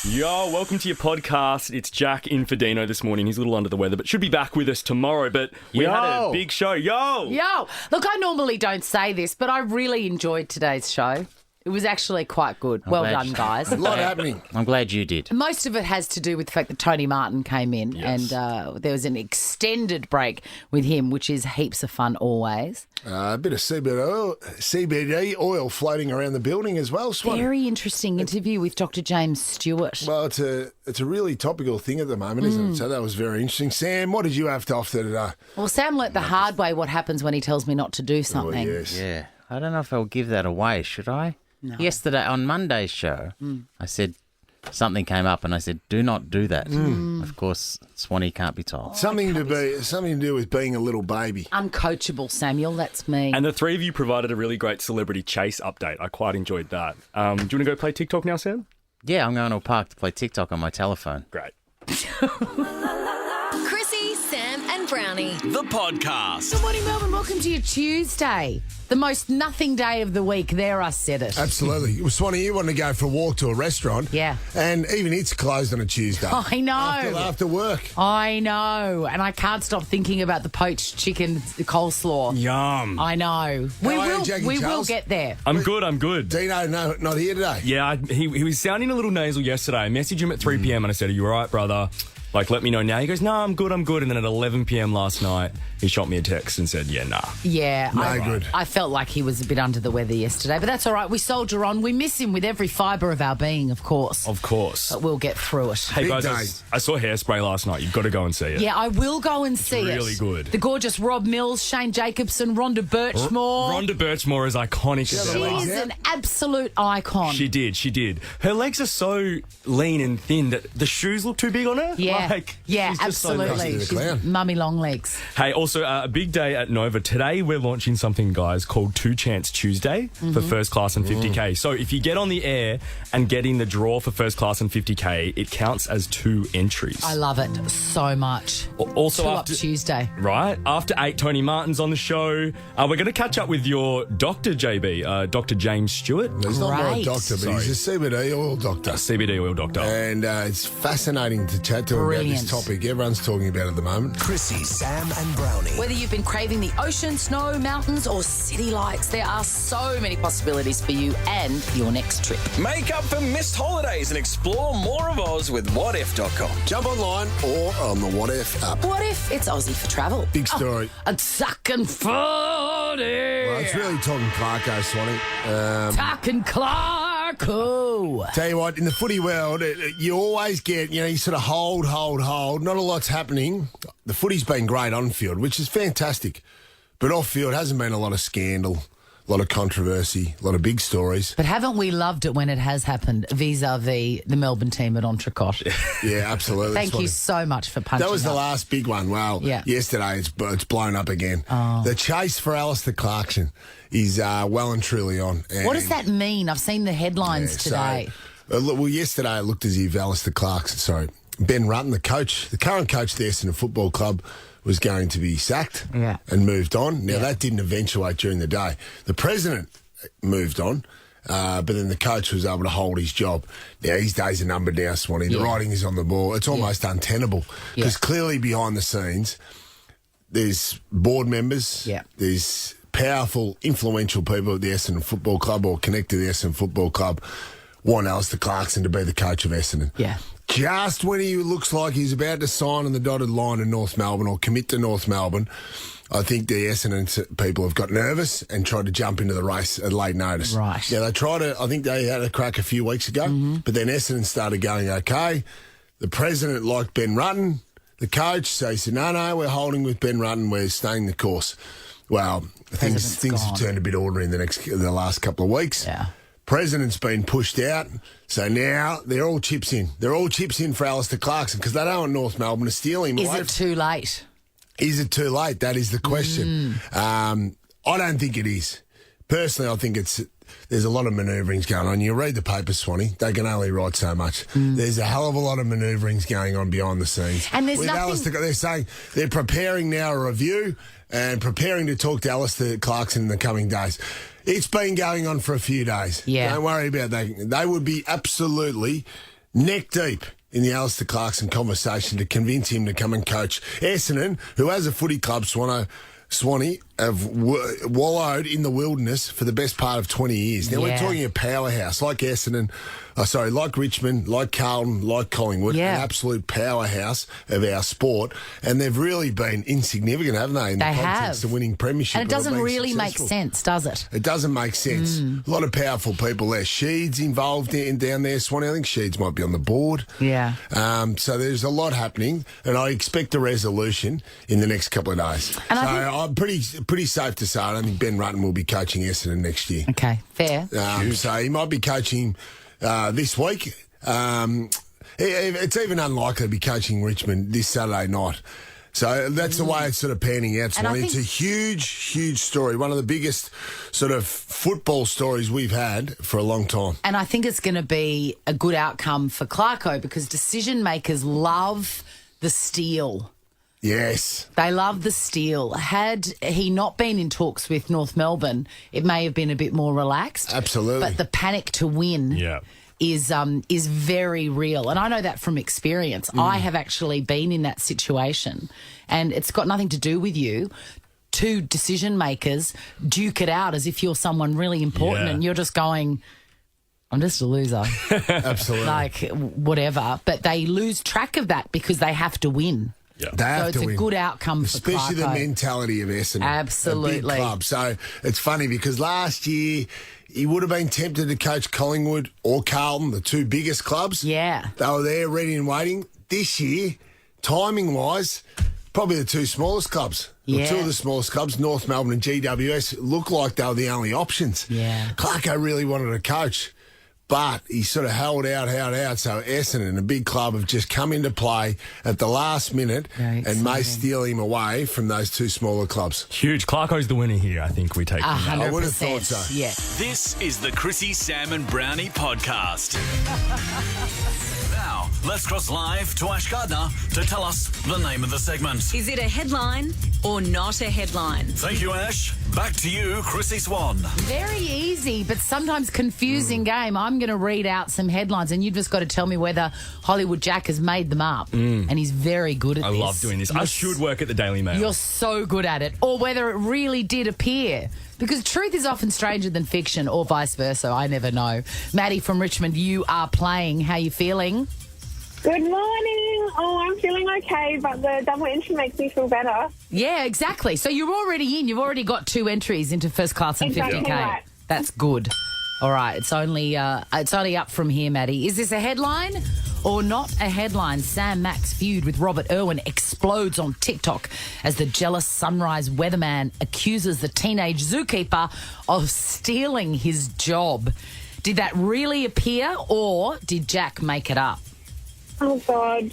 Yo, welcome to your podcast. It's Jack in for Dino this morning. He's a little under the weather, but should be back with us tomorrow. But we had a big show. Yo! Look, I normally don't say this, but I really enjoyed today's show. It was actually quite good. Well done, guys. A lot happening. I'm glad you did. Most of it has to do with the fact that Tony Martin came in and there was an extended break with him, which is heaps of fun always. A bit of CBD oil floating around the building as well, Swan. Very interesting interview with Dr. James Stewart. Well, it's a really topical thing at the moment, isn't it? So that was very interesting. Sam, what did you have to offer today? Well, Sam learnt the hard way what happens when he tells me not to do something. Oh, yes. Yeah. I don't know if I'll give that away, should I? No. Yesterday, on Monday's show, I said something came up and I said, do not do that. Of course, Swanee can't be told. Something to do with being a little baby. Uncoachable, Samuel, that's me. And the three of you provided a really great celebrity chase update. I quite enjoyed that. Do you want to go play TikTok now, Sam? Yeah, I'm going to a park to play TikTok on my telephone. Great. Chrissy, Sam and Brownie. The podcast. Good morning, Melbourne. Welcome to your Tuesday. The most nothing day of the week. There, I said it. Absolutely. Well, Swanee, you want to go for a walk to a restaurant. Yeah. And even it's closed on a Tuesday. I know. After work. I know. And I can't stop thinking about the poached chicken coleslaw. Yum. I know. How are you, Jackie We will Charles? get there. I'm good. Dino, no, not here today. Yeah, he was sounding a little nasal yesterday. I messaged him at 3 p.m. and I said, are you all right, brother? Like, let me know now. He goes, no, I'm good. And then at 11 p.m. last night, he shot me a text and said, yeah, nah. Yeah. Good. I felt like he was a bit under the weather yesterday, but that's all right. We soldier on. We miss him with every fibre of our being, of course. Of course. But we'll get through it. Hey, Big guys, day. I saw Hairspray last night. You've got to go and see it. Yeah, I will go and see it. really good. The gorgeous Rob Mills, Shane Jacobson, Rhonda Birchmore. Rhonda Birchmore is iconic as She ever. is an absolute icon. She did. Her legs are so lean and thin that the shoes look too big on her. Yeah, she's just so nice. absolutely. Nice to the She's clown. mummy long legs. Hey, also a big day at Nova. Today we're launching something, guys, called 2 Chance Tuesday for First Class and 50K. So if you get on the air and get in the draw for First Class and 50K, it counts as 2 entries. I love it so much. Also Two after up Tuesday. Right, after 8, Tony Martin's on the show. We're going to catch up with your doctor, JB, Dr. James Stewart. He's not my Great. doctor, but he's a CBD oil doctor. CBD oil doctor. And it's fascinating to chat to him about Brilliant. this topic. Everyone's talking about it at the moment. Chrissy, Sam and Brownie. Whether you've been craving the ocean, snow, mountains, or city lights, there are so many possibilities for you and your next trip. Make up for missed holidays and explore more of Oz with whatif.com. Jump online or on the What If app. What if it's Aussie for travel? Big story. And sucking funny. Well, it's really talking Clarko, Swanee. Talking Clarko. Tell you what, in the footy world, you always get, you sort of hold. Not a lot's happening. The footy's been great on field, which is fantastic. But off field hasn't been a lot of scandal, a lot of controversy, a lot of big stories. But haven't we loved it when it has happened vis-a-vis the Melbourne team at Entrecôte? Yeah, absolutely. Thank you Swanee. so much for punching That was the up. last big one. Well, Yeah. yesterday it's blown up again. The chase for Alistair Clarkson is well and truly on. What does that mean? I've seen the headlines today. Yesterday it looked as if Alistair Clarkson, Ben Rutten, the current coach of the Essendon Football Club, was going to be sacked and moved on. Now, that didn't eventuate during the day. The president moved on, but then the coach was able to hold his job. Now, his days are numbered now, Swanee. The writing is on the wall. It's almost untenable because clearly behind the scenes, there's board members, there's powerful, influential people at the Essendon Football Club or connected to the Essendon Football Club want Alistair Clarkson to be the coach of Essendon. Yeah. Just when he looks like he's about to sign on the dotted line in North Melbourne or commit to North Melbourne, I think the Essendon people have got nervous and tried to jump into the race at late notice. Right. Yeah, I think they had a crack a few weeks ago, but then Essendon started going, okay, the president liked Ben Rutten, the coach, so he said, no, we're holding with Ben Rutten, we're staying the course. Well, things have turned a bit orderly in the last couple of weeks. Yeah. President's been pushed out, so now they're all chips in. They're all chips in for Alistair Clarkson because they don't want North Melbourne to steal him. Is it too late? Is it too late? That is the question. I don't think it is. Personally, I think there's a lot of manoeuvrings going on. You read the papers, Swanee, they can only write so much. There's a hell of a lot of manoeuvrings going on behind the scenes. And there's With nothing... Alistair, they're saying they're preparing now a review and preparing to talk to Alistair Clarkson in the coming days. It's been going on for a few days. Yeah. Don't worry about that. They would be absolutely neck deep in the Alistair Clarkson conversation to convince him to come and coach Essendon, who has a footy club, Swanee, have wallowed in the wilderness for the best part of 20 years. Now, we're talking a powerhouse like Essendon, like Richmond, like Carlton, like Collingwood, an absolute powerhouse of our sport. And they've really been insignificant, haven't they, in the context of winning premiership? And it doesn't really make sense, does it? It doesn't make sense. A lot of powerful people there. Sheed's involved down there, Swanee. I think Sheed's might be on the board. Yeah. So there's a lot happening, and I expect a resolution in the next couple of days. And I'm pretty safe to say I don't think Ben Rutten will be coaching Essendon next year. Okay, fair. So he might be coaching this week. It's even unlikely to be coaching Richmond this Saturday night. So that's the way it's sort of panning out. It's a huge, huge story. One of the biggest sort of football stories we've had for a long time. And I think it's going to be a good outcome for Clarko because decision makers love the steal. Yes. They love the steal. Had he not been in talks with North Melbourne, it may have been a bit more relaxed. Absolutely. But the panic to win is very real. And I know that from experience. I have actually been in that situation, and it's got nothing to do with you. Two decision makers duke it out as if you're someone really important and you're just going, I'm just a loser. Absolutely. Like, whatever. But they lose track of that because they have to win. Yeah. They have so it's to a good outcome for Clarko. Especially the mentality of Essendon. Absolutely. A big club. So it's funny because last year he would have been tempted to coach Collingwood or Carlton, the two biggest clubs. Yeah. They were there ready and waiting. This year, timing-wise, probably the two smallest clubs. Yeah. Or two of the smallest clubs, North Melbourne and GWS, look like they were the only options. Yeah. Clarko really wanted to coach. But he sort of held out. So Essendon, a big club, have just come into play at the last minute and may steal him away from those two smaller clubs. Huge. Clarko's the winner here, I think we take. 100%. I would have thought so. Yeah. This is the Chrissy, Sam and Brownie podcast. Now, let's cross live to Ash Gardner to tell us the name of the segment. Is it a headline or not a headline? Thank you, Ash. Back to you, Chrissy Swan. Very easy, but sometimes confusing game. I'm going to read out some headlines, and you've just got to tell me whether Hollywood Jack has made them up. And he's very good at this. I love doing this. I should work at the Daily Mail. You're so good at it. Or whether it really did appear. Because truth is often stranger than fiction, or vice versa. I never know. Maddie from Richmond, you are playing. How you feeling? Good morning. Oh, I'm feeling okay, but the double entry makes me feel better. Yeah, exactly. So you're already in. You've already got 2 entries into first class and Exactly 50K. right. That's good. All right, it's only up from here, Maddie. Is this a headline or not a headline? Sam Mack's feud with Robert Irwin explodes on TikTok as the jealous Sunrise weatherman accuses the teenage zookeeper of stealing his job. Did that really appear, or did Jack make it up? Oh, God.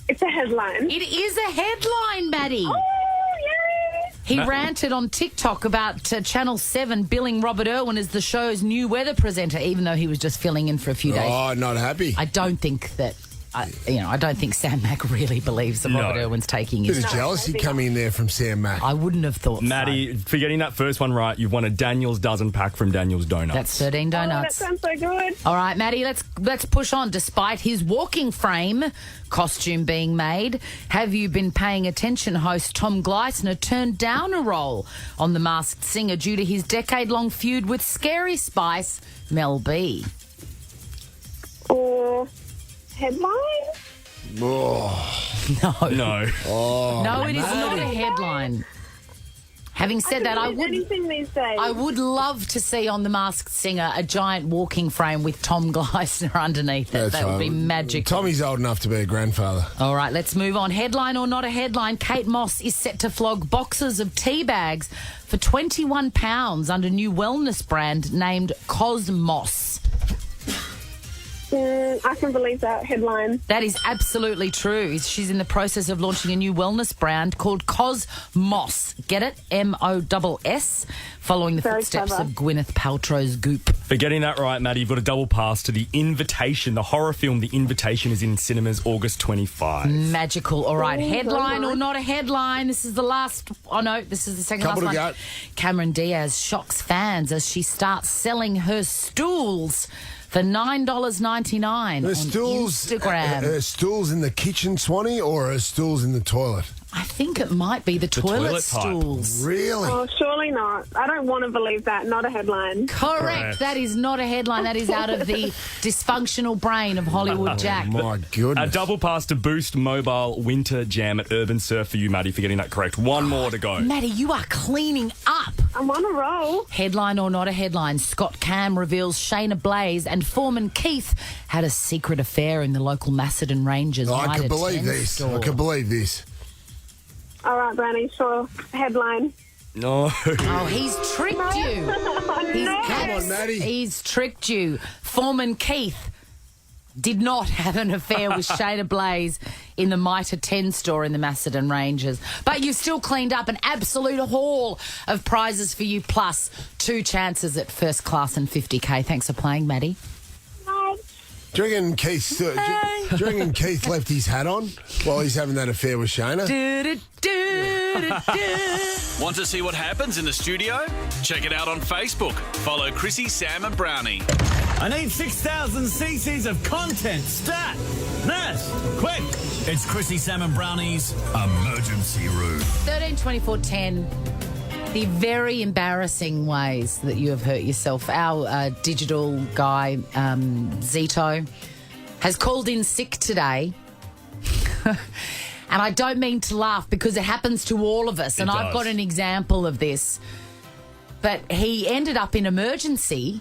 It's a headline. It is a headline, Maddie. Oh, yay! He ranted on TikTok about Channel 7 billing Robert Irwin as the show's new weather presenter, even though he was just filling in for a few days. Oh, not happy. I don't think that, I don't think Sam Mack really believes that Robert Irwin's taking his Bit of jealousy coming in there from Sam Mack. I wouldn't have thought Maddie, for getting that first one right, you've won a Daniel's dozen pack from Daniel's Donuts. That's 13 Oh, that donuts. sounds so good. All right, Maddie, let's push on. Despite his walking frame costume being made, have you been paying attention? Host Tom Gleisner turned down a role on The Masked Singer due to his decade-long feud with Scary Spice Mel B. Or headline? Oh, No. No, it is not a headline. Having said that, I anything these days. would love to see on The Masked Singer a giant walking frame with Tom Gleisner underneath it. That would be magic. Tommy's old enough to be a grandfather. All right, let's move on. Headline or not a headline, Kate Moss is set to flog boxes of tea bags for £21 under new wellness brand named Cosmos. I can believe that headline. That is absolutely true. She's in the process of launching a new wellness brand called Cosmos. Get it? MOSS, following the Very footsteps clever. of Gwyneth Paltrow's Goop. For getting that right, Maddie, you've got a double pass to The Invitation. The horror film The Invitation is in cinemas August 25. Magical. All right, Oh, headline very or nice. not a headline? This is the last. Oh, no, this is the second Couple last to one. go. Cameron Diaz shocks fans as she starts selling her stools for $9.99 on Instagram. Are stools in the kitchen, Swanee, or are stools in the toilet? I think it might be the toilet type. stools. Really? Oh, surely not. I don't want to believe that. Not a headline. Correct. That is not a headline. That is out of the dysfunctional brain of Hollywood Jack. My A goodness. double pass to Boost Mobile Winter Jam at Urban Surf for you, Maddie, for getting that correct. One more to go. Maddie, you are cleaning up. I'm on a roll. Headline or not a headline, Scott Cam reveals Shayna Blaze and Foreman Keith had a secret affair in the local Macedon Ranges. I can believe this. Store. I can believe this. All right, Brownie, sure. Headline. No. Oh, he's tricked you. No. Come on, Maddie. He's tricked you. Foreman Keith did not have an affair with Shayna Blaze in the Mitre 10 store in the Macedon Ranges. But you've still cleaned up an absolute haul of prizes for you, plus 2 chances at first class and 50K. Thanks for playing, Maddie. Do you reckon Keith left his hat on while he's having that affair with Shayna? Want to see what happens in the studio? Check it out on Facebook. Follow Chrissy, Sam and Brownie. I need 6,000 cc's of content. Stat! Nurse! Quick! It's Chrissy, Sam and Brownie's emergency room. 13 24 10. The very embarrassing ways that you have hurt yourself. Our digital guy, Zito, has called in sick today. And I don't mean to laugh because it happens to all of us. And I've got an example of this. But he ended up in emergency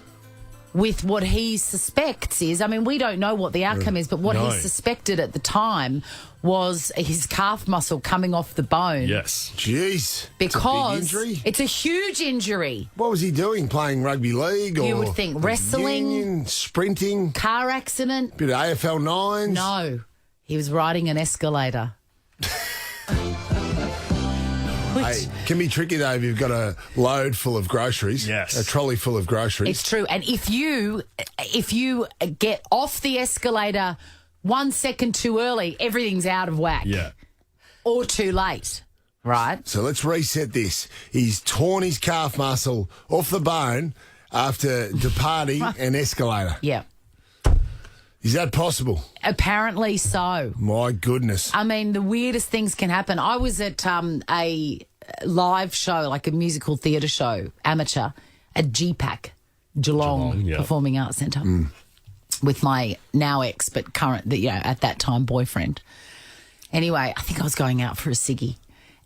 with what he suspects is, I mean, we don't know what the outcome is, but what he suspected at the time was his calf muscle coming off the bone. Yes. Jeez. Because it's a big injury. It's a huge injury. What was he doing? Playing rugby league? Or You would think wrestling. union, sprinting, Car accident. bit of AFL 9s? No, he was riding an escalator. Hey, can be tricky though if you've got a load full of groceries. Yes. A trolley full of groceries. It's true. And if you get off the escalator 1 second too early, everything's out of whack. Yeah. Or too late. Right? So let's reset this. He's torn his calf muscle off the bone after departing an escalator. Yeah. Is that possible? Apparently so. My goodness. I mean, the weirdest things can happen. I was at a live show, like a musical theatre show, amateur, at GPAC, Geelong yeah. Performing Arts Centre, with my now ex, but current, at that time, boyfriend. Anyway, I think I was going out for a ciggy,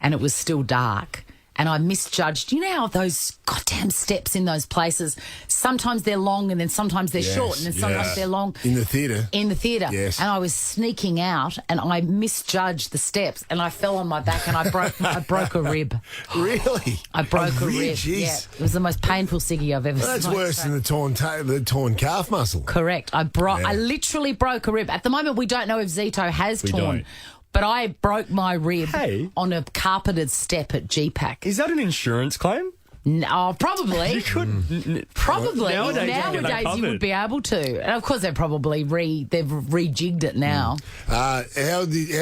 and it was still dark. And I misjudged. You know how those goddamn steps in those places, sometimes they're long and then sometimes they're short and then sometimes they're long. In the theatre? In the theatre. Yes. And I was sneaking out and I misjudged the steps and I fell on my back and I broke a rib. Really? I broke a rib. Jeez. Yeah. It was the most painful ciggy I've ever Well, that's smoked. worse than the torn calf muscle. Correct. I literally broke a rib. At the moment, we don't know if Zito has torn. don't. But I broke my rib Hey. on a carpeted step at GPAC. Is that an insurance claim? No, probably. You could. Probably. Nowadays, you get that Nowadays you covered. would be able to. And of course they've probably they've rejigged it now. How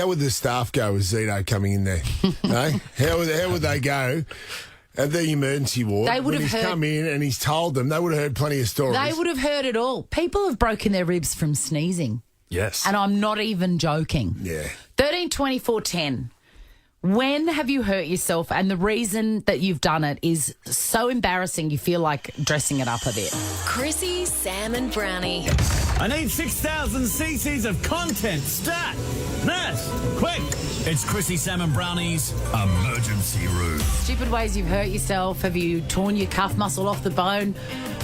would the staff go with Zito coming in there? No? How would they go at the emergency ward? They would when have he's heard- come in and he's told them. They would have heard plenty of stories. They would have heard it all. People have broken their ribs from sneezing. Yes. And I'm not even joking. Yeah. 13 24 10. When have you hurt yourself? And the reason that you've done it is so embarrassing you feel like dressing it up a bit. Chrissy, Sam and Brownie. I need 6,000 cc's of content. Stat! Nurse! Quick! It's Chrissy, Sam and Brownie's emergency room. Stupid ways you've hurt yourself. Have you torn your calf muscle off the bone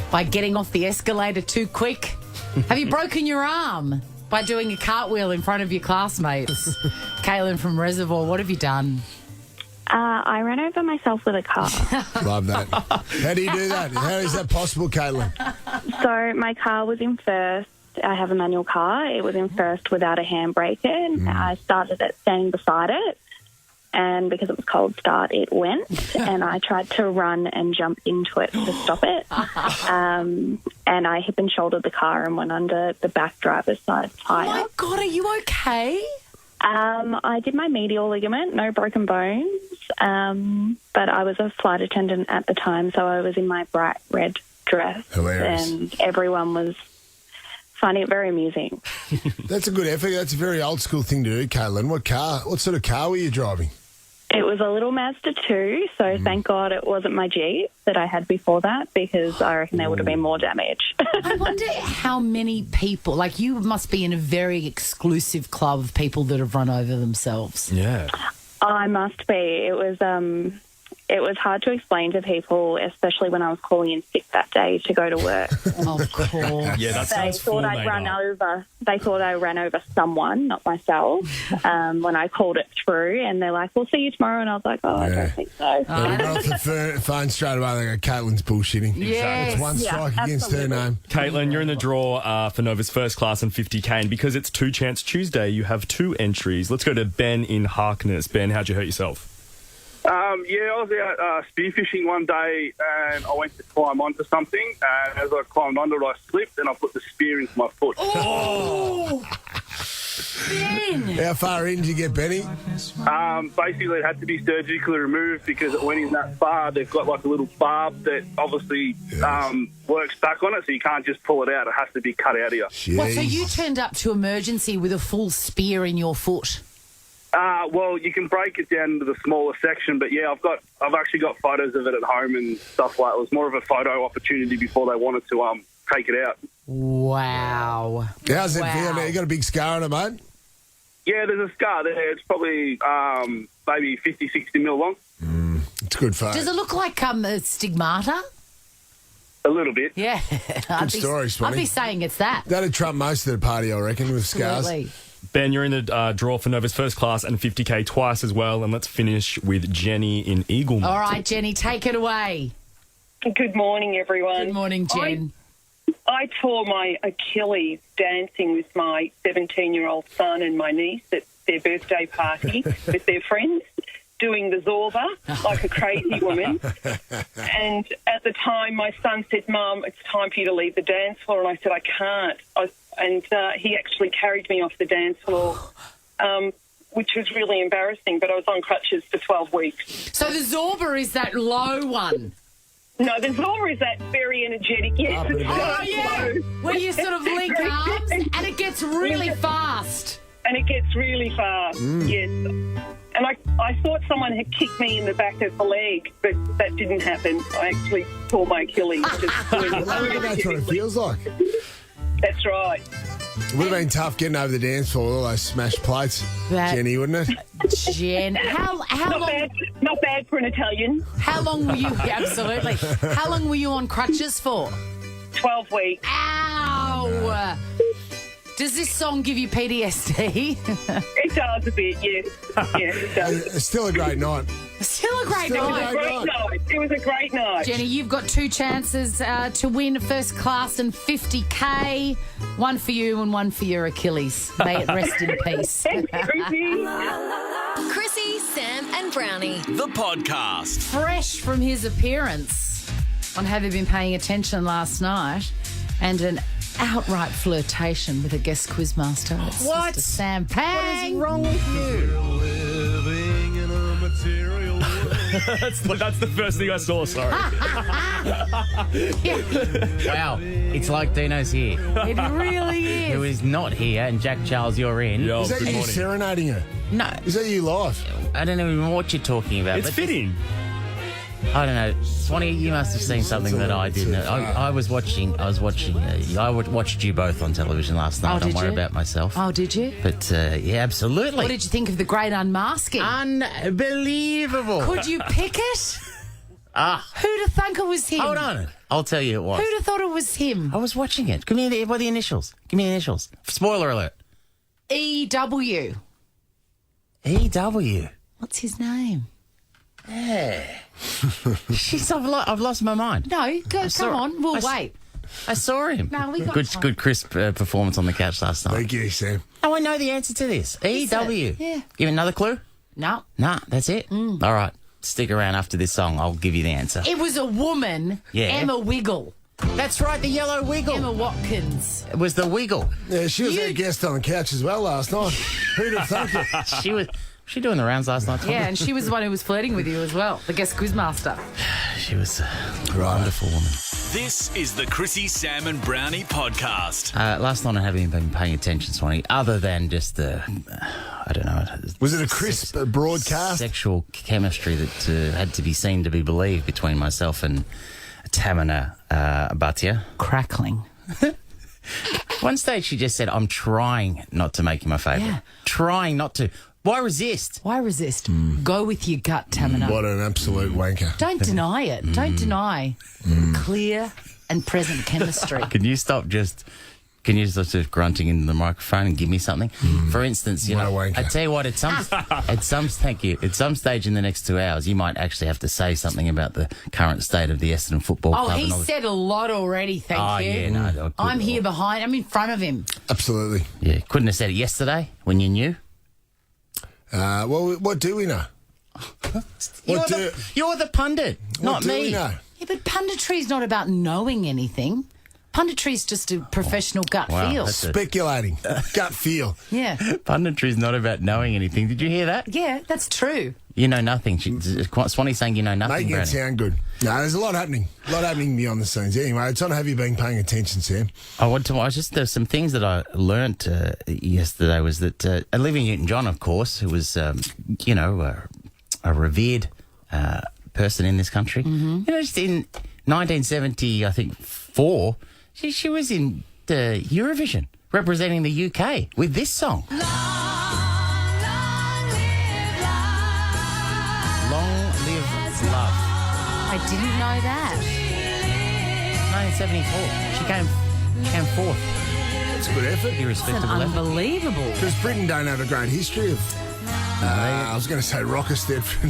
by getting off the escalator too quick? Have you broken your arm by doing a cartwheel in front of your classmates? Kaylin from Reservoir, what have you done? I ran over myself with a car. Love that. How do you do that? How is that possible, Caitlin? So my car was in first. I have a manual car. It was in first without a handbrake in. I started it standing beside it. And because it was cold start, it went. And I tried to run and jump into it to stop it. And I hip and shouldered the car and went under the back driver's side tyre. Oh, my God, are you okay? I did my medial ligament, no broken bones. But I was a flight attendant at the time, so I was in my bright red dress. Hilarious. And everyone was finding it very amusing. That's a good effort. That's a very old school thing to do, Caitlin. What sort of car were you driving? It was a little Mazda 2, so thank God it wasn't my Jeep that I had before that, because I reckon there would have been more damage. I wonder how many people, like you must be in a very exclusive club of people that have run over themselves. Yeah. I must be. It was hard to explain to people, especially when I was calling in sick that day to go to work. Of course. Yeah, that They sounds full thought I'd made run up. over. They thought I ran over someone, not myself. When I called it through, and they're like, "We'll see you tomorrow," and I was like, "Oh, I don't think so." We got off the phone straight away. They go, Caitlin's bullshitting. Yes. It's one strike against her absolutely. name. Caitlin, you're in the draw for Nova's first class and 50K, and because it's Two Chance Tuesday, you have 2 entries. Let's go to Ben in Harkness. Ben, how'd you hurt yourself? I was out spearfishing one day and I went to climb onto something, and as I climbed onto it I slipped and I put the spear into my foot. Oh, Ben. How far in did you get, Benny? Basically it had to be surgically removed because it went in that far. They've got like a little barb that obviously works back on it, so you can't just pull it out. It has to be cut out of you. What, so you turned up to emergency with a full spear in your foot? Well, you can break it down into the smaller section, but yeah, I've actually got photos of it at home and stuff like that. It was more of a photo opportunity before they wanted to take it out. Wow. How's it feel now? You got a big scar on it, mate? Yeah, there's a scar there. It's probably maybe 50, 60 mil long. It's good fun. Does it look like stigmata? A little bit. Yeah. Good story, Swanee. I'd be saying it's that. That'd trump most of the party, I reckon, with scars. Absolutely. Ben, you're in the draw for Nova's first class and 50K twice as well, and let's finish with Jenny in Eaglemont. All right, Jenny, take it away. Good morning, everyone. Good morning, Jen. I tore my Achilles dancing with my 17-year-old son and my niece at their birthday party with their friends, doing the Zorba like a crazy woman. And at the time, my son said, "Mum, it's time for you to leave the dance floor." And I said, "I can't." And he actually carried me off the dance floor, which was really embarrassing, but I was on crutches for 12 weeks. So the Zorba is that low one? No, the Zorba is that very energetic, yes. Oh, yeah, where you sort of link arms and it gets really fast. And it gets really fast, yes. And I thought someone had kicked me in the back of the leg, but that didn't happen. I actually tore my Achilles. Just doing it. That's what it feels like. That's right. It would have been tough getting over the dance floor with all those smashed plates, Jenny, wouldn't it? Jen, how long? Not bad for an Italian. How long were you? Absolutely. How long were you on crutches for? 12 weeks. Ow! Does this song give you PTSD? It does a bit, yes. Yes, it does. It's still a great night. Still a great It was night. a great night. It was a great night. Jenny, you've got 2 chances to win first class and 50K. One for you and one for your Achilles. May it rest in peace. Thank you, Chrissy. Chrissy, Sam, and Brownie. The podcast. Fresh from his appearance on Have You Been Paying Attention last night, and an outright flirtation with a guest quizmaster. It's What? Mr. Sam Pang. What is wrong with you? That's the first thing I saw, sorry. Wow, it's like Dino's here. It really Who is. is not here, and Jack Charles, you're in. Yo, Is that good you morning. serenading her? No, Is that you live? I don't even know what you're talking about. It's but fitting. I don't know. Swanee, you must have seen something that I didn't. I watched you both on television last night. Oh, Don't did worry you? about myself. Oh, did you? But, yeah, absolutely. What did you think of the great unmasking? Unbelievable. Could you pick it? Ah, Who'd have thunk it was him? hold on. I'll tell you it was. Who'd have thought it was him? I was watching it. Give me the initials. Give me the initials. Spoiler alert. E.W. E.W. What's his name? Jeez, I've lost my mind. No, come on. We'll wait. I saw him. No, we got time. good crisp performance on the couch last night. Thank you, Sam. Oh, I know the answer to this. E.W. Yeah. Give me another clue? No. Nah, that's it. All right. Stick around after this song. I'll give you the answer. It was a woman, Yeah. Emma Wiggle. That's right, the yellow wiggle. Emma Watkins. It was the wiggle. Yeah, she was our guest on the couch as well last night. Who'd have thunk it? Was she doing the rounds last night? Yeah, and she was the one who was flirting with you as well, the guest quizmaster. She was a wonderful woman. This is the Chrissy, Sam and Brownie podcast. Last night I haven't been paying attention, Swanee, other than just the, I don't know. Was it a crisp broadcast? Sexual chemistry that had to be seen to be believed between myself and Tamina Bhatia. Crackling. One stage she just said, I'm trying not to make you my favourite. Yeah. Trying not to. Why resist? Why resist? Go with your gut, Tamina. What an absolute wanker. Don't deny it. Don't deny clear and present chemistry. Can you stop just grunting into the microphone and give me something? For instance, you What a know, wanker. I tell you what, at some stage in the next 2 hours, you might actually have to say something about the current state of the Essendon Football Oh, Club. he said a lot already, thank you. Yeah, no, I'm here behind. I'm in front of him. Absolutely. Yeah, couldn't have said it yesterday when you knew. Well, what do we know? You're the pundit, not do me. we know? Yeah, but punditry is not about knowing anything. Punditry is just a professional gut Wow, feel. that's Speculating. Gut feel. Yeah. Punditry is not about knowing anything. Did you hear that? Yeah, that's true. You know nothing. Swanee's saying you know nothing, Making it Brandon. sound good. No, there's a lot happening. A lot happening beyond the scenes. Anyway, it's on have you been paying attention, Sam? There's some things that I learnt yesterday was that Olivia Newton-John, of course, who was, a revered person in this country. You know, just in 1970, I think, 4, she was in Eurovision representing the UK with this song. Long live love. I didn't know that. 1974. She came fourth. It's a good effort. It's Irrespective of effort. unbelievable. Because Britain don't have a great history of... I was going to say Rockestead for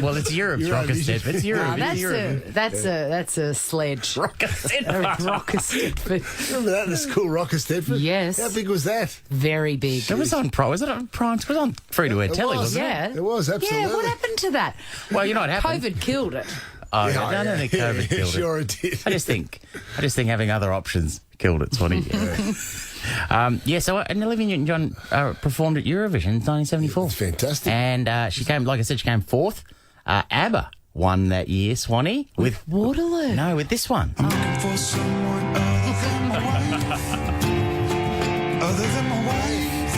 Well, it's Europe's Rockestead. It's Europe. That's a sledge. Rockestead. Remember that in the school, Rockestead? Yes. How big was that? Very big. It was on Prime. Was it on Prime? It was on free-to-air telly, wasn't it? Yeah. It was, absolutely. Yeah, what happened to that? Well, you know what happened? COVID killed it. Oh, yeah, I don't think COVID killed it. Sure it did. I just think having other options killed it, Swanee. So Olivia Newton-John performed at Eurovision in 1974. It's fantastic. And she came, like I said, she came fourth. ABBA won that year, Swanee. With Waterloo. No, with this one. For someone other than my wife,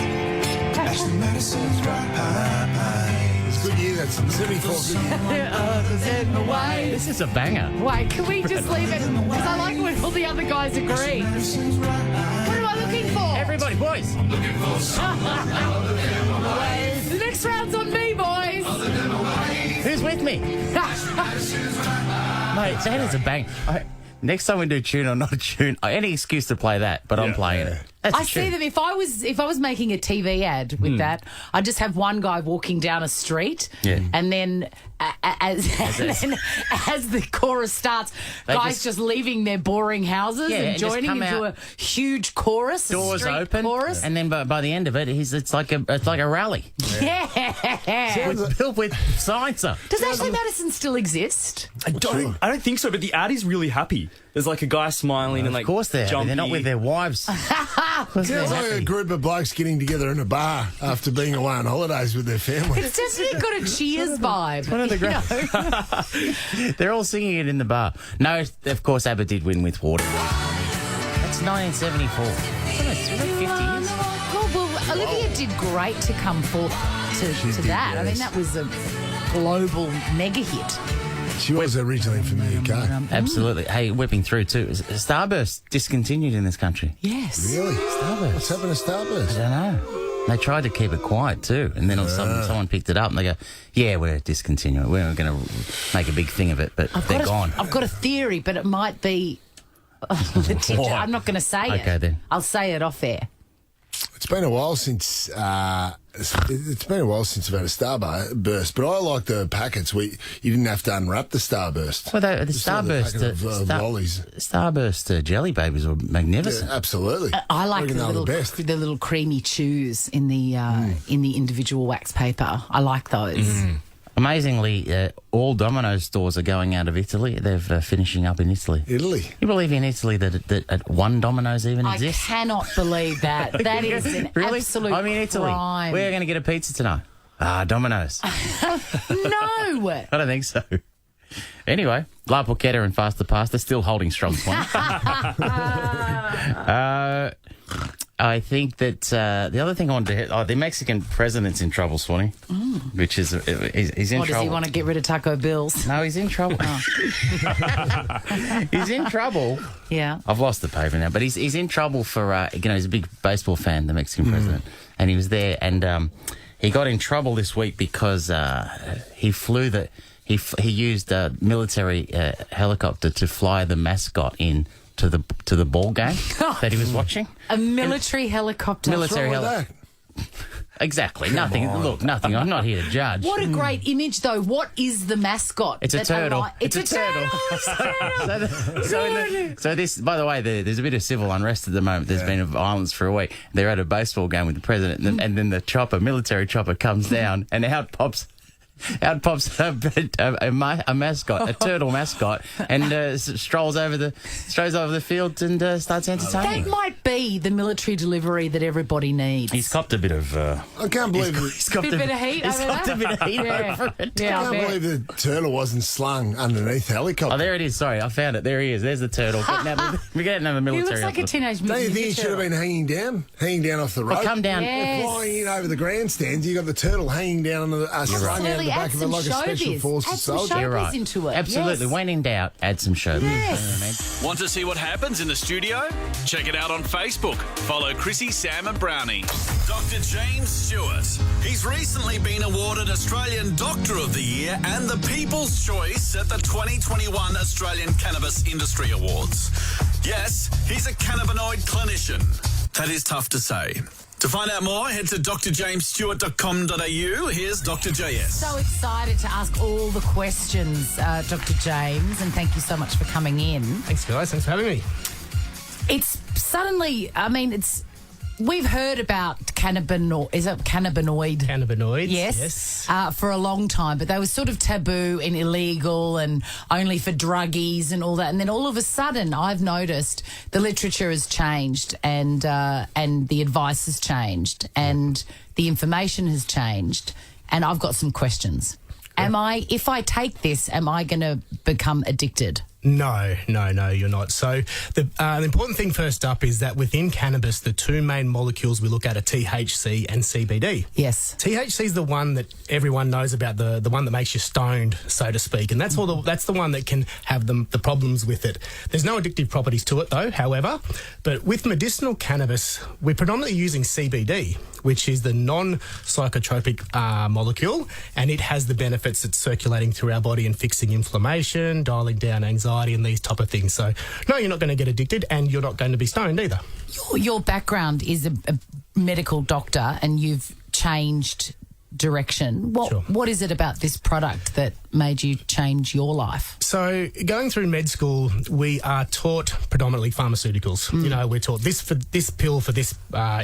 Ashley Madison's right. It's a good year, that's 74 good year. This is a banger. Wait, can we just leave it? Because I like when all the other guys agree. What am I looking for? Everybody, boys. The next round's on me, boys. Who's with me? Mate, that is a bang. Next time we do tune or not a tune, any excuse to play that, but I'm playing it. That's I see them. If I was making a TV ad with that, I'd just have one guy walking down a street, and then as the chorus starts, guys just leaving their boring houses and joining into a huge chorus. Doors a open, chorus. and then by the end of it, it's like a rally. Yeah. with signs up. Does Ashley Madison still exist? I don't think so, but the ad is really happy. There's like a guy smiling and like, of course they're not with their wives. Sounds like a group of blokes getting together in a bar after being away on holidays with their family. It's definitely got a Cheers vibe. One of the They're all singing it in the bar. No, of course ABBA did win with Waterloo. That's 1974. It's like 50 years. Well, Olivia did great to come forth to that. I mean, that was a global mega hit. She was originally from the UK. Absolutely. Hey, whipping through too. Starburst discontinued in this country. Yes. Really? Starburst. What's happened to Starburst? I don't know. They tried to keep it quiet too, and then all of a sudden someone picked it up and they go, "Yeah, we're discontinuing. We're going to make a big thing of it, but they're gone." I've got a theory, but it might be. I'm not going to say it. Okay, then. I'll say it off air. It's been a while since it's been a while since I've had a Starburst, but I like the packets where you didn't have to unwrap the Starburst. Well, the Just like the Starburst, packet of lollies. Starburst jelly babies were magnificent. Yeah, absolutely. I like reckon the they're best. little creamy chews in the individual wax paper. I like those. Amazingly, all Domino's stores are going out of Italy. They're finishing up in Italy. Italy? You believe in Italy that one Domino's even exists? I cannot believe that. That is an absolute I'm in Italy. crime. We're going to get a pizza tonight. Domino's. No. I don't think so. Anyway, La Porchetta and Faster Pasta still holding strong point. I think that the other thing I wanted to hit, the Mexican president's in trouble, Swanee, which is he's in trouble. Does he want to get rid of Taco Bills? No, he's in trouble. He's in trouble. Yeah. I've lost the paper now, but he's in trouble for, he's a big baseball fan, the Mexican president, and he was there, and he got in trouble this week because he flew he used a military helicopter to fly the mascot in to the ball game that he was watching. A military helicopter. Military helicopter. Exactly. Nothing. Look, nothing. I'm not here to judge. What a great image, though. What is the mascot? It's a turtle. It's a turtle. So this, by the way, there's a bit of civil unrest at the moment. There's been violence for a week. They're at a baseball game with the president, and then the military chopper comes down, and out pops a mascot, a turtle mascot, and strolls over the field and starts entertaining. That might be the military delivery that everybody needs. He's copped a bit of. I can't believe he's copped a bit of heat. He's copped a bit of heat over it. I can't believe the turtle wasn't slung underneath the helicopter. Oh, there it is. Sorry, I found it. There he is. There's the turtle. We're getting out of the military. He looks like a teenage mutant. Don't you think he should have been hanging down off the rope? Come down. They're flying in over the grandstands. You got the turtle hanging down on the slung out the back of it like a special forces soldier. You're right. Into it. Absolutely. Yes. When in doubt, add some showbiz. Yes. Want to see what happens in the studio? Check it out on Facebook. Follow Chrissy, Sam and Brownie. Dr. James Stewart. He's recently been awarded Australian Doctor of the Year and the People's Choice at the 2021 Australian Cannabis Industry Awards. Yes, he's a cannabinoid clinician. That is tough to say. To find out more, head to drjamesstewart.com.au. Here's Dr. JS. So excited to ask all the questions, Dr. James, and thank you so much for coming in. Thanks, guys. Thanks for having me. It's suddenly, we've heard about cannabinoid. Is it cannabinoid? Cannabinoids. Yes. For a long time, but they were sort of taboo and illegal and only for druggies and all that. And then all of a sudden, I've noticed the literature has changed and the advice has changed and the information has changed. And I've got some questions. If I take this, am I going to become addicted? No, you're not. So the important thing first up is that within cannabis, the two main molecules we look at are THC and CBD. Yes. THC is the one that everyone knows about, the one that makes you stoned, so to speak, and that's the one that can have the problems with it. There's no addictive properties to it, though, however. But with medicinal cannabis, we're predominantly using CBD, which is the non-psychotropic molecule, and it has the benefits it's circulating through our body and fixing inflammation, dialing down anxiety and these type of things. So, no, you're not going to get addicted and you're not going to be stoned either. Your background is a medical doctor and you've changed direction. What is it about this product that made you change your life? So going through med school, we are taught predominantly pharmaceuticals. We're taught this pill for this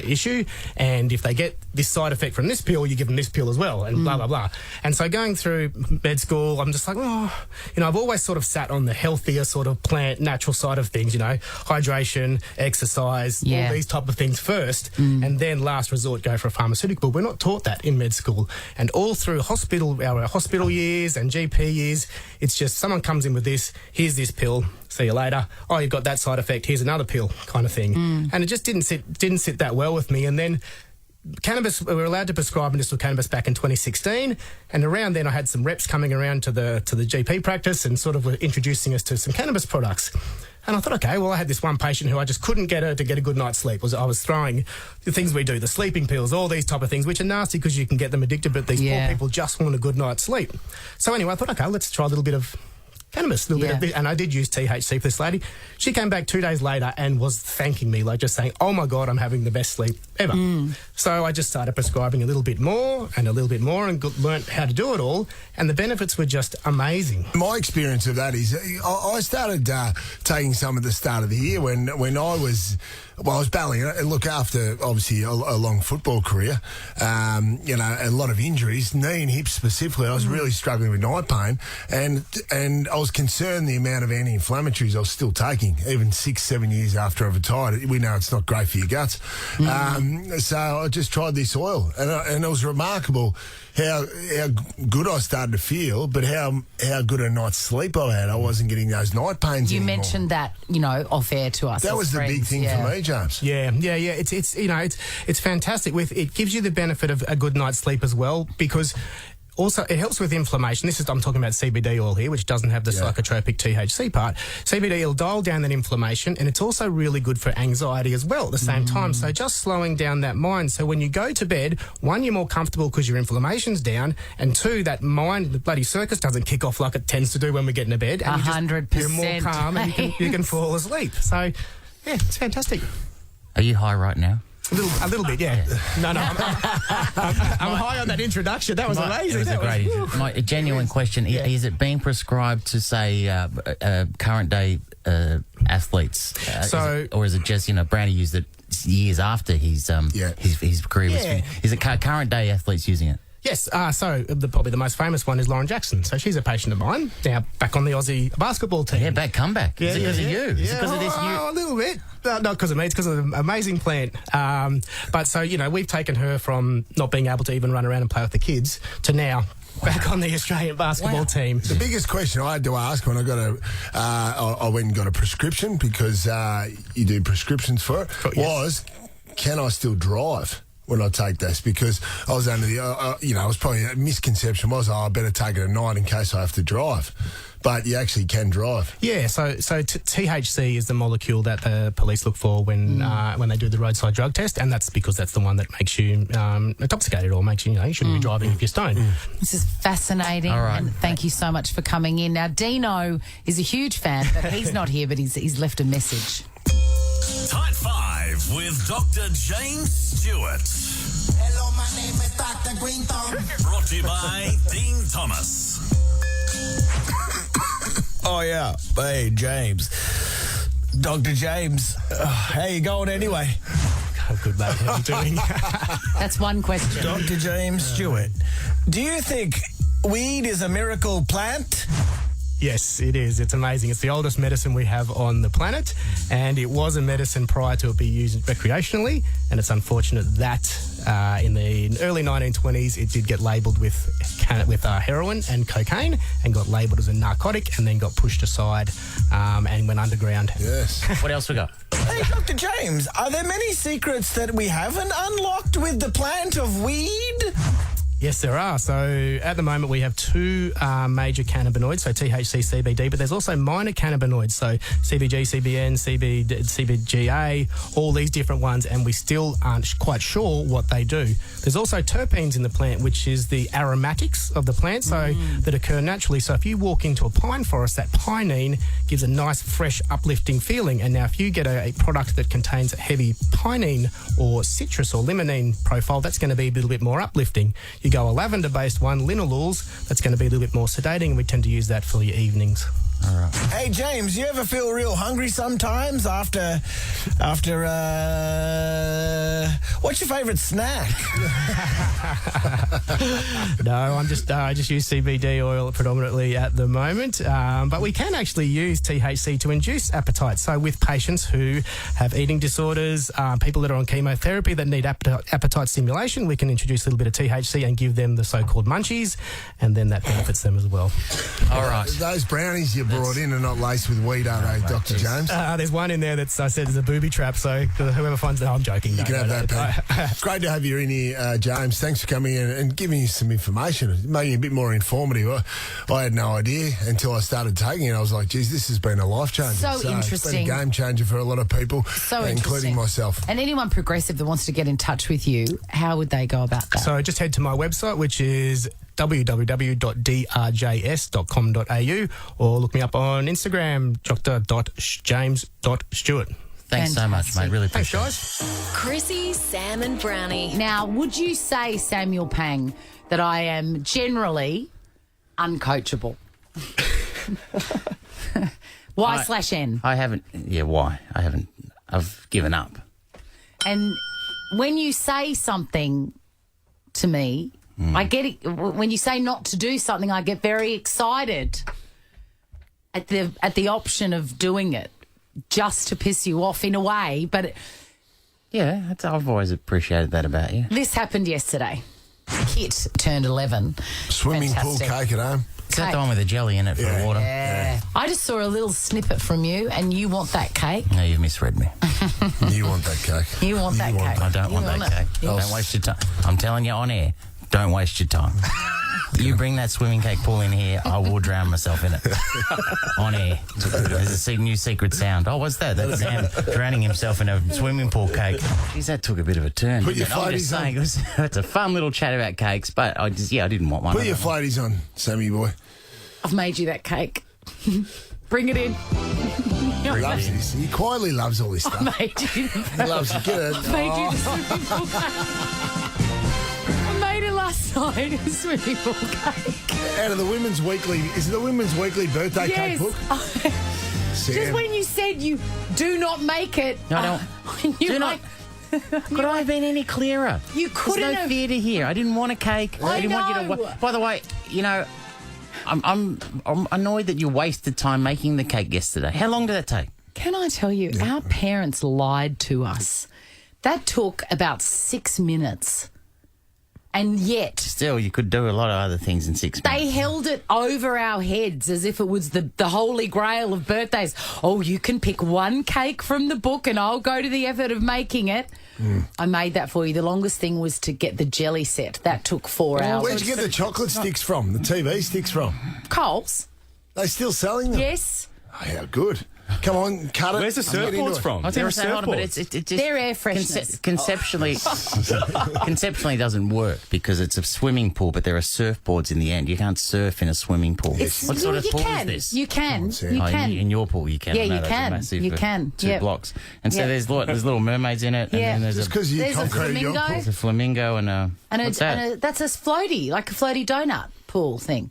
issue, and if they get this side effect from this pill, you give them this pill as well, and blah, blah, blah. And so going through med school, I'm just like, I've always sort of sat on the healthier sort of plant, natural side of things, hydration, exercise, all these type of things first, and then last resort go for a pharmaceutical. We're not taught that in med school. And all through our hospital years and GP years, it's just someone comes in with this, here's this pill, see you later. Oh, you've got that side effect, here's another pill kind of thing. And it just didn't sit that well with me. And then cannabis, we were allowed to prescribe medicinal cannabis back in 2016, and around then I had some reps coming around to the GP practice and sort of were introducing us to some cannabis products. And I thought, okay, well, I had this one patient who I just couldn't get her to get a good night's sleep. I was throwing the things we do, the sleeping pills, all these type of things, which are nasty because you can get them addicted, but these poor people just want a good night's sleep. So anyway, I thought, okay, let's try a little bit of cannabis, and I did use THC for this lady. She came back 2 days later and was thanking me, like just saying, oh my God, I'm having the best sleep ever. So I just started prescribing a little bit more and learnt how to do it all, and the benefits were just amazing. My experience of that is I started taking some at the start of the year when I was battling. Look, after obviously a long football career, a lot of injuries, knee and hips specifically, I was really struggling with night pain, and I was concerned the amount of anti-inflammatories I was still taking, even 6-7 years after I've retired. We know it's not great for your guts. So I just tried this oil, and it was remarkable. how good I started to feel, but how good a night's sleep I had. I wasn't getting those night pains You anymore. mentioned that, off air to us. That was the big thing for me, James. Yeah. It's fantastic. It gives you the benefit of a good night's sleep as well, because also it helps with inflammation. I'm talking about CBD oil here, which doesn't have the psychotropic THC part. CBD will dial down that inflammation, and it's also really good for anxiety as well at the same time. So just slowing down that mind. So when you go to bed, one, you're more comfortable because your inflammation's down, and two, that mind, the bloody circus doesn't kick off like it tends to do when we get into bed. And 100%. You're more calm and you can fall asleep. So, yeah, it's fantastic. Are you high right now? A little bit, yeah. No, I'm high on that introduction. That was amazing. It was a genuine question. Yeah. Is it being prescribed to, say, current day athletes? Or is it just, Brownie used it years after his career was finished? Is it current day athletes using it? Yes, probably the most famous one is Lauren Jackson. So she's a patient of mine, now back on the Aussie basketball team. Yeah, comeback. Is it because of you? Is it because of this? A little bit. Not because of me, it's because of the amazing plant. We've taken her from not being able to even run around and play with the kids to now back on the Australian basketball team. The biggest question I had to ask when I went and got a prescription, because you do prescriptions for it, was, can I still drive when I take this? Because I was under it was probably a misconception was, I better take it at night in case I have to drive. But you actually can drive. Yeah, so THC is the molecule that the police look for when they do the roadside drug test, and that's because that's the one that makes you intoxicated or makes you shouldn't be driving if you're stoned. This is fascinating. All right. And thank you so much for coming in. Now, Dino is a huge fan, but he's not here, but he's left a message. Tight 5 with Dr. James Stewart. Hello, my name is Dr. Green Thumb. Brought to you by Dean Thomas. Oh, yeah. Hey, James. Dr. James. How you going anyway? Oh, good, mate. How you doing? That's one question. Dr. James Stewart, do you think weed is a miracle plant? Yes, it is. It's amazing. It's the oldest medicine we have on the planet, and it was a medicine prior to it being used recreationally, and it's unfortunate that in the early 1920s it did get labelled with heroin and cocaine and got labelled as a narcotic and then got pushed aside and went underground. Yes. What else we got? Hey, Dr. James, are there many secrets that we haven't unlocked with the plant of weed? Yes, there are. So at the moment we have two major cannabinoids, so THC, CBD, but there's also minor cannabinoids, so CBG, CBN, CBGA, all these different ones, and we still aren't quite sure what they do. There's also terpenes in the plant, which is the aromatics of the plant, that occur naturally. So if you walk into a pine forest, that pinene gives a nice, fresh, uplifting feeling. And now if you get a product that contains a heavy pinene or citrus or limonene profile, that's going to be a little bit more uplifting. You go a lavender-based one, linalols, that's going to be a little bit more sedating, and we tend to use that for your evenings. All right. Hey, James, you ever feel real hungry sometimes after what's your favourite snack? No, I just use CBD oil predominantly at the moment, but we can actually use THC to induce appetite. So with patients who have eating disorders, people that are on chemotherapy that need appetite stimulation, we can introduce a little bit of THC and give them the so-called munchies, and then that benefits them as well. All right. Those brownies you brought in are not laced with weed, are they, Dr. James? There's one in there that's, I said, is a booby trap, so whoever finds it, I'm joking. You can have that back. It's great to have you in here, James. Thanks for coming in and giving us some information, making it a bit more informative. I had no idea until I started taking it. I was like, geez, this has been a life changer. So interesting. It's been a game changer for a lot of people, including myself. And anyone progressive that wants to get in touch with you, how would they go about that? So just head to my website, which is www.drjs.com.au, or look me up on Instagram, dr.james.stewart. Thanks so much, mate. Really appreciate it. Thanks, guys. Chrissy, Sam and Brownie. Now, would you say, Samuel Pang, that I am generally uncoachable? Y/N. I haven't. Yeah, why? I haven't. I've given up. And when you say something to me, I get it. When you say not to do something, I get very excited at the option of doing it, just to piss you off in a way. But yeah, I've always appreciated that about you. This happened yesterday. Kit turned 11. Swimming pool Fantastic. cake at home. Is that the one with the jelly in it for the water? Yeah. I just saw a little snippet from you, and you want that cake. No, you've misread me. You want that cake. You want that cake. I don't want that cake. Don't waste your time. I'm telling you on air, don't waste your time. You bring that swimming cake pool in here, I will drown myself in it. On air. There's a new secret sound. Oh, what's that? That's Sam drowning himself in a swimming pool cake. Jeez, that took a bit of a turn. Put your I'm just floaties saying, it's a fun little chat about cakes, but I didn't want one. Put your floaties on, Sammy boy. I've made you that cake. Bring it in. He loves this. He quietly loves all this stuff. I made you. He loves it. Get it. I made you the swimming pool cake. I made it last night, a swimming pool cake. Out of the Women's Weekly, is it the Women's Weekly birthday cake book? Just when you said you do not make it. No, I don't. Do not. Could I have been any clearer? You couldn't There's no have. theatre here. I didn't want a cake. I didn't want you know. to. By the way, I'm annoyed that you wasted time making the cake yesterday. How long did that take? Can I tell you, our parents lied to us. That took about 6 minutes. And yet... Still, you could do a lot of other things in 6 minutes. They held it over our heads as if it was the holy grail of birthdays. Oh, you can pick one cake from the book and I'll go to the effort of making it. I made that for you. The longest thing was to get the jelly set. That took 4 hours. Where'd you get the chocolate sticks from? The TV sticks from? Coles. They still selling them? Yes. Oh, how good. Come on, cut it. Where's the surfboards from? I was going to say, hold on, but it just... They're air fresheners. Conceptually doesn't work because it's a swimming pool, but there are surfboards in the end. You can't surf in a swimming pool. What sort of you pool can. is this? You can. You Oh, can. in your pool, you can. Yeah, No, you those are can. massive You for can. 2 Yep. blocks. And so Yep. there's little mermaids in it. And Yeah. then there's Just because you There's a concrete your flamingo. pool. there's a flamingo and a... what's that? that's a floaty, like a floaty donut pool thing.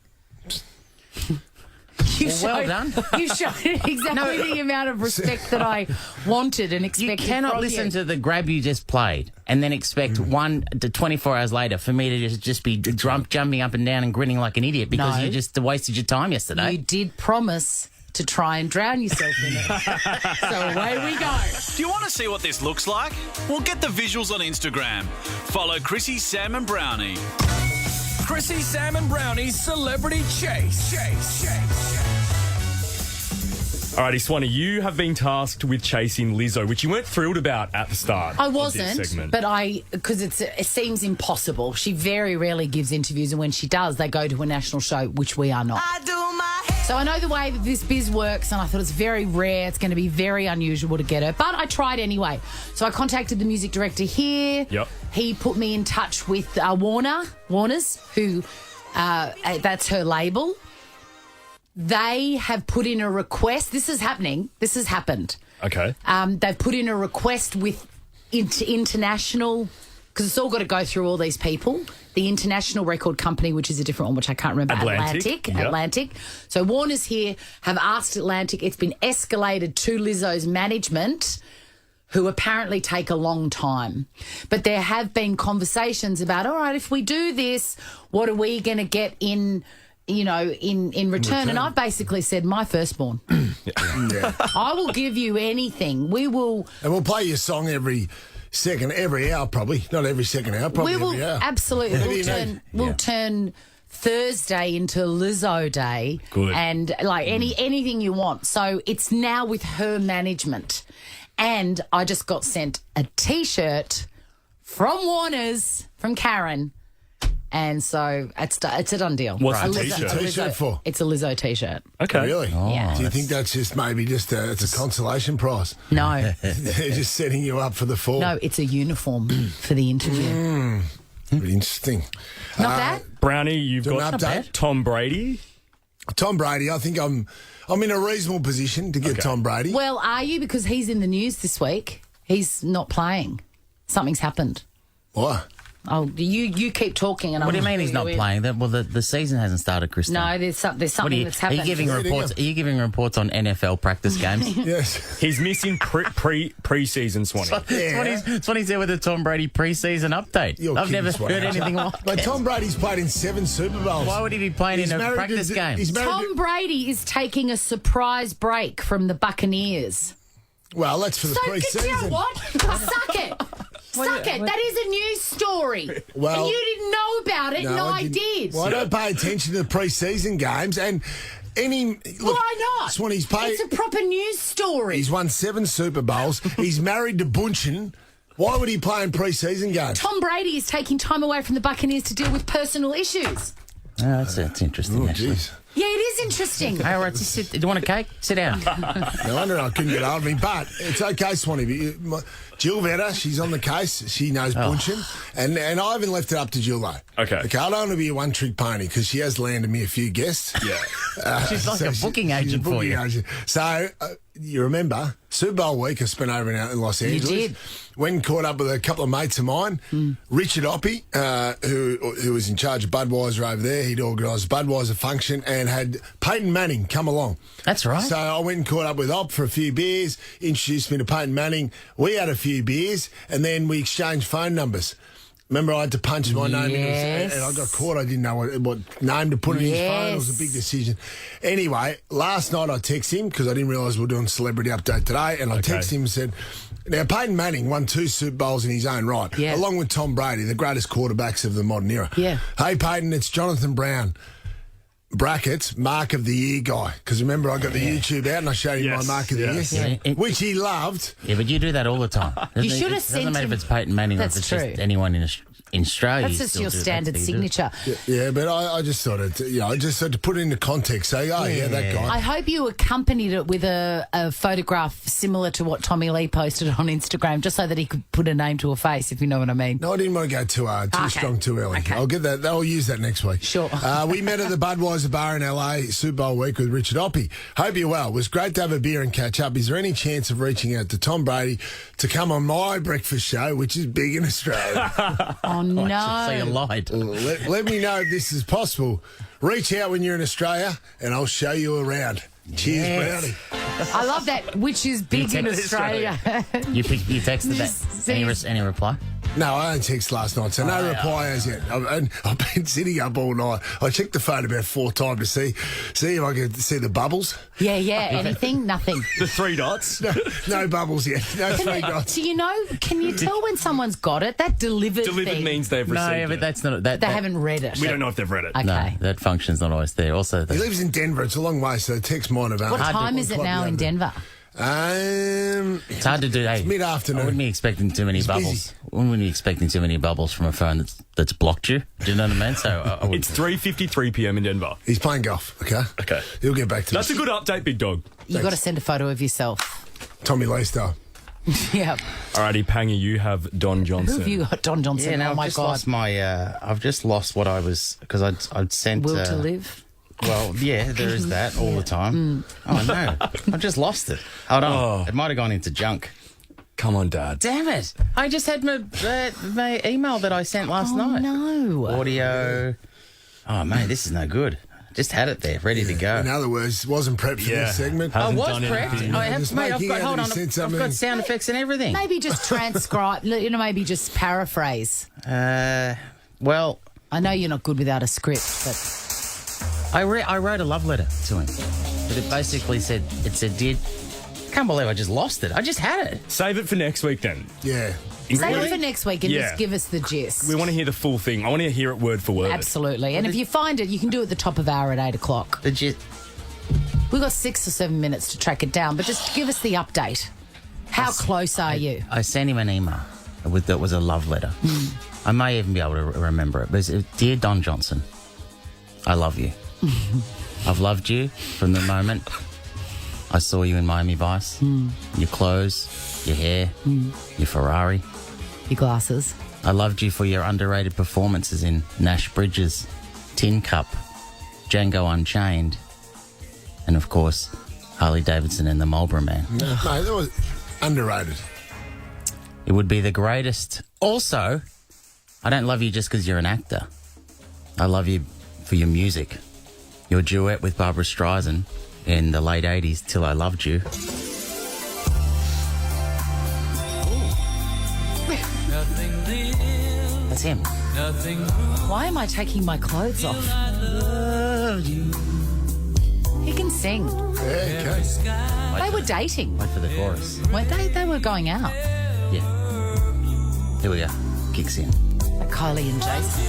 Well done. You showed exactly the amount of respect that I wanted and You expected cannot from listen you. to the grab you just played and then expect 1 to 24 hours later for me to just be jumping up and down and grinning like an idiot because No. you just wasted your time yesterday. You did promise to try and drown yourself in it. So away we go. Do you want to see what this looks like? Well, get the visuals on Instagram. Follow Chrissy, Sam and Brownie. Chrissy, Sam and Brownie's Celebrity Chase. Alrighty, Swanee, you have been tasked with chasing Lizzo, which you weren't thrilled about at the start. I of wasn't, this segment. but because it seems impossible. She very rarely gives interviews, and when she does, they go to a national show, which we are not. So I know the way that this biz works, and I thought it's very rare. It's going to be very unusual to get her, but I tried anyway. So I contacted the music director here. Yep. He put me in touch with Warner's, who that's her label. They have put in a request. This is happening. This has happened. Okay. They've put in a request with international, because it's all got to go through all these people. The International Record Company, which is a different one, which I can't remember. Atlantic. Yep. Atlantic. So Warner's here have asked Atlantic. It's been escalated to Lizzo's management, who apparently take a long time. But there have been conversations about, all right, if we do this, what are we going to get in return? And I've basically said, my firstborn. Yeah. I will give you anything. We will. And we'll play your song every hour, probably. Not every second hour, probably We will every hour. absolutely. We'll turn Thursday into Lizzo Day. Good. And like anything you want. So it's now with her management. And I just got sent a T-shirt from Warner's, from Karen. And so it's a done deal. What's the What's the T-shirt for? It's a Lizzo T-shirt. Okay. Really? Yeah. Do you think that's just maybe it's a consolation prize? No. They're just setting you up for the fall. No, it's a uniform for the interview. Pretty interesting. Not bad. Brownie, you've Do got an update? Tom Brady. Tom Brady, I think I'm in a reasonable position to get Tom Brady. Well, are you? Because he's in the news this week. He's not playing. Something's happened. What? Oh, you keep talking, and What do you mean he's not playing? The season hasn't started, Christine. No, there's something that's happened. Are you giving reports on NFL practice games? Yes. He's missing pre-season, Swanee. Swanee's there with the Tom Brady pre-season update. You're I've kidding, never Swanee. heard anything like Like it. Tom Brady's played in 7 Super Bowls. Why would he be playing in a married practice to- game? He's married Tom Brady is taking a surprise break from the Buccaneers. Well, that's for the So, pre-season. you know what? Suck it. Suck it. That is a news story. Well, and you didn't know about it, and I did. Well, I don't pay attention to the pre-season games, and why not? Swanee's paid. It's a proper news story. He's won 7 Super Bowls. He's married to Bunchen. Why would he play in pre-season games? Tom Brady is taking time away from the Buccaneers to deal with personal issues. That's interesting, actually. Geez. Yeah, it is interesting. Hey, all right, sit. Do you want a cake? Sit down. No wonder I couldn't get hold of me, but it's okay, Swanee. Jill Vetter, she's on the case. She knows Bunchen. And I haven't left it up to Jill, though. Okay. I don't want to be a one-trick pony because she has landed me a few guests. Yeah. She's like a booking agent for you. So, you remember, Super Bowl week I spent over in Los Angeles. You did. Went and caught up with a couple of mates of mine. Richard Oppie, who was in charge of Budweiser over there. He'd organised a Budweiser function and had Peyton Manning come along. That's right. So I went and caught up with Opp for a few beers, introduced me to Peyton Manning. We had a few beers, and then we exchanged phone numbers. Remember, I had to punch my name in, and I got caught. I didn't know what name to put in his phone. It was a big decision. Anyway, last night I texted him because I didn't realise we were doing Celebrity Update today, and I texted him and said, now, Peyton Manning won 2 Super Bowls in his own right, along with Tom Brady, the greatest quarterbacks of the modern era. Yeah. Hey, Peyton, it's Jonathan Brown. Brackets, Mark of the Year guy. Because remember, I got the YouTube out and I showed him my Mark of the Year, which he loved. Yeah, but you do that all the time. You should have sent him. Doesn't matter him. if it's Peyton Manning or if it's just anyone in Australia. That's just your standard signature. Yeah, but I just thought I just had to put it into context. Say, that guy. I hope you accompanied it with a photograph similar to what Tommy Lee posted on Instagram, just so that he could put a name to a face, if you know what I mean. No, I didn't want to go too hard, too strong, too early. Okay. I'll get that. I'll use that next week. Sure. We met at the Budweiser bar in LA, Super Bowl week with Richard Oppie. Hope you're well. It was great to have a beer and catch up. Is there any chance of reaching out to Tom Brady to come on my breakfast show, which is big in Australia? Oh, no. So you lied. Let me know if this is possible. Reach out when you're in Australia and I'll show you around. Cheers, Brownie. I love that, which is big in Australia. You texted that. Any reply? No, I only texted last night, so no reply as yet. I've been sitting up all night. I checked the phone about 4 times to see if I could see the bubbles. Yeah. Anything? Nothing. The 3 dots? No bubbles yet. No 3 dots. Do you know, can you tell when someone's got it? That delivered thing. means they've received it. No, but that's not... They haven't read it. We don't know if they've read it. Okay. No, that function's not always there. Also, he lives in Denver. It's a long way, so the text might have... What time is it now in Denver? It's hard to do. Hey, it's mid-afternoon. I wouldn't be expecting too many bubbles. Wouldn't be expecting too many bubbles from a phone that's blocked you. Do you know what I mean? So it's 3:53 p.m. in Denver. He's playing golf. Okay. He'll get back to That's a good update, big dog. You got to send a photo of yourself. Tommy Lee style. Yeah. Alrighty, Panga, you have Don Johnson. Who have you got, Don Johnson? Yeah, no, oh my God. I've just lost what I was because I'd sent. Will to live. Well, yeah, there is that all the time. Oh no, I've just lost it. Hold on, it might have gone into junk. Come on, Dad. Damn it! I just had my email that I sent last night. No audio. Oh mate, this is no good. Just had it there, ready to go. In other words, wasn't prepped for this segment. I was prepped. I have, mate. I've got sound effects and everything. Maybe just transcribe. Maybe just paraphrase. Well, I know you're not good without a script, but. I wrote a love letter to him, but it basically said, dear, can't believe I just lost it. I just had it. Save it for next week then. Yeah. Save it for next week and just give us the gist. We want to hear the full thing. I want to hear it word for word. Absolutely. And if you find it, you can do it at the top of hour at 8 o'clock. The gist. We've got 6 or 7 minutes to track it down, but just give us the update. How close are you? I sent him an email that was a love letter. I may even be able to remember it, but it was, Dear Don Johnson, I love you. I've loved you from the moment I saw you in Miami Vice. Your clothes, your hair, your Ferrari. Your glasses. I loved you for your underrated performances in Nash Bridges, Tin Cup, Django Unchained, and of course, Harley Davidson and the Marlboro Man. No, that was underrated. It would be the greatest. Also, I don't love you just because you're an actor. I love you for your music. Your duet with Barbra Streisand in the late 80s, Till I Loved You. That's him. Why am I taking my clothes off? He can sing. Yeah, okay. They were dating. Wait for the chorus. Weren't they? They were going out. Yeah. Here we go. Kicks in. Kylie and Jason.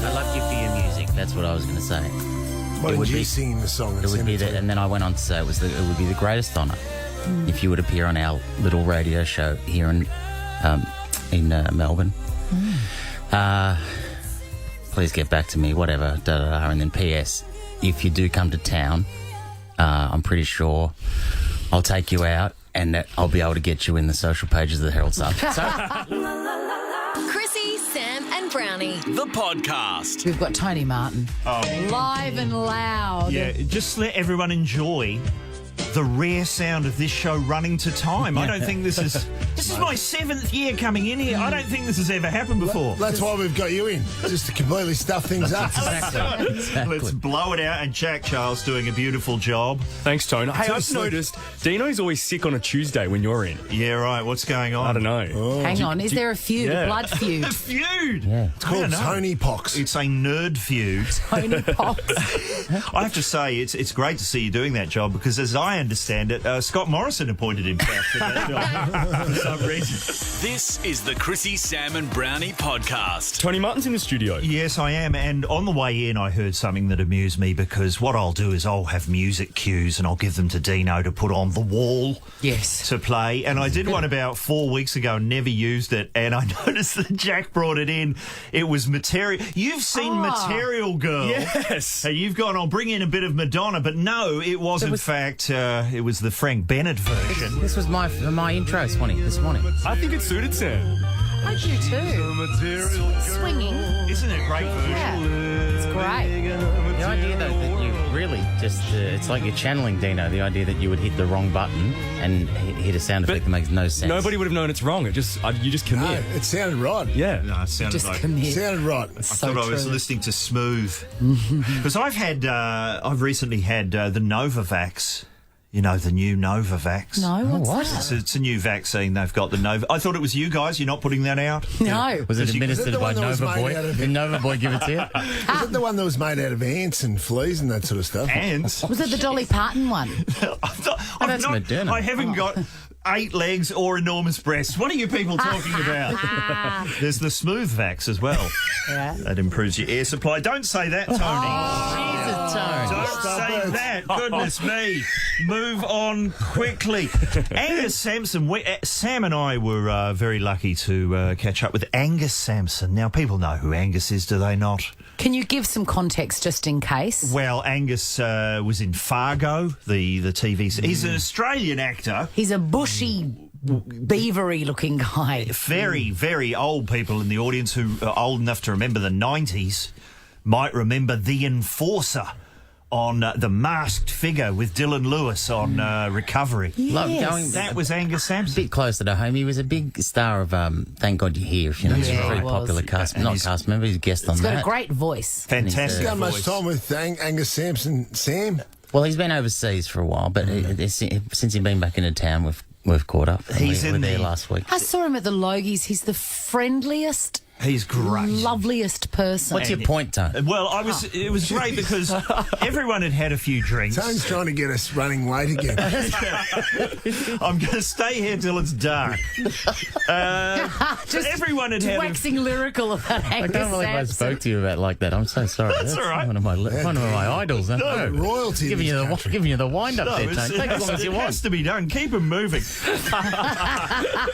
I love you for your music. That's what I was going to say. Why did you sing the song? It would be and then I went on to say it would be the greatest honour if you would appear on our little radio show here in Melbourne. Please get back to me, whatever, and then P.S. If you do come to town, I'm pretty sure I'll take you out and I'll be able to get you in the social pages of the Herald Sun. Chrissy, Sam and Brownie. The podcast. We've got Tony Martin. Live and loud. Yeah, just let everyone enjoy the rare sound of this show running to time. I don't think this is my 7th year coming in here. I don't think this has ever happened before. That's why we've got you in, just to completely stuff things up. Exactly. Let's blow it out, and Jack Charles doing a beautiful job. Thanks, Tony. Hey, I've noticed Dino's always sick on a Tuesday when you're in. Yeah, right. What's going on? I don't know. Hang on, is there a feud, a blood feud? A feud? Yeah. It's called Tony Pox. It's a nerd feud. Tony Pox. I have to say, it's great to see you doing that job because, as I understand it, Scott Morrison appointed himself to that job for some reason. This is the Chrissy, Sam and Brownie podcast. Tony Martin's in the studio. Yes, I am. And on the way in, I heard something that amused me because what I'll do is I'll have music cues and I'll give them to Dino to put on the wall to play. And I did one about 4 weeks ago and never used it. And I noticed that Jack brought it in. It was Material. You've seen Material Girl. Yes. So you've gone, I'll bring in a bit of Madonna. But no, it was in fact, it was the Frank Bennett version. This was my intro, Swanee, this morning. I think it suited Sam. I do too. Swinging. Isn't it a great version? Yeah, it's great. The idea, though, that you really just... it's like you're channeling Dino, the idea that you would hit the wrong button and hit a sound effect that makes no sense. Nobody would have known it's wrong. You just commit. No, it sounded right. Yeah. No, it sounded Just like... commit. It sounded right. I thought I was listening to Smooth. Because I've recently had the Novavax. You know, the new Novavax. No, what's that? It's a new vaccine. They've got the Nova. I thought it was you guys. You're not putting that out? No. Was it administered by Nova Boy? Did Nova Boy give it to you? Was it the one that was made out of ants and fleas and that sort of stuff? Ants? Was it the Dolly Parton one? That's Moderna. I haven't got 8 legs or enormous breasts. What are you people talking about? There's the Smooth Vax as well. Yeah. That improves your air supply. Don't say that, Tony. Jesus, Tony. Don't say that. Goodness me. Move on quickly. Angus Sampson. Sam and I were very lucky to catch up with Angus Sampson. Now, people know who Angus is, do they not? Can you give some context just in case? Well, Angus was in Fargo, the TV. He's an Australian actor. He's a bushy, beavery-looking guy. Very, very old people in the audience who are old enough to remember the 90s might remember The Enforcer on The Masked Figure with Dylan Lewis on Recovery. Yes. That was Angus Sampson. A bit closer to home. He was a big star of Thank God You're Here. You know, he's a very popular cast member. He's a guest on that. He's got a great voice. Fantastic How much voice. time with Angus Sampson, Sam? Well, he's been overseas for a while, but since he's been back into town, we've caught up. He's we were there last week. I saw him at the Logies. He's the friendliest, He's great. loveliest person. What's your point, Tone? Well, it was great because everyone had had a few drinks. Tone's trying to get us running late again. I'm going to stay here till it's dark. Just everyone had had waxing lyrical about I Angus can't believe I Sampson. spoke to you about like that. I'm so sorry. That's all right. One of my idols. No, royalty. Giving you the wind up there, Tone. Take as long as you It want. has to be done. Keep them moving.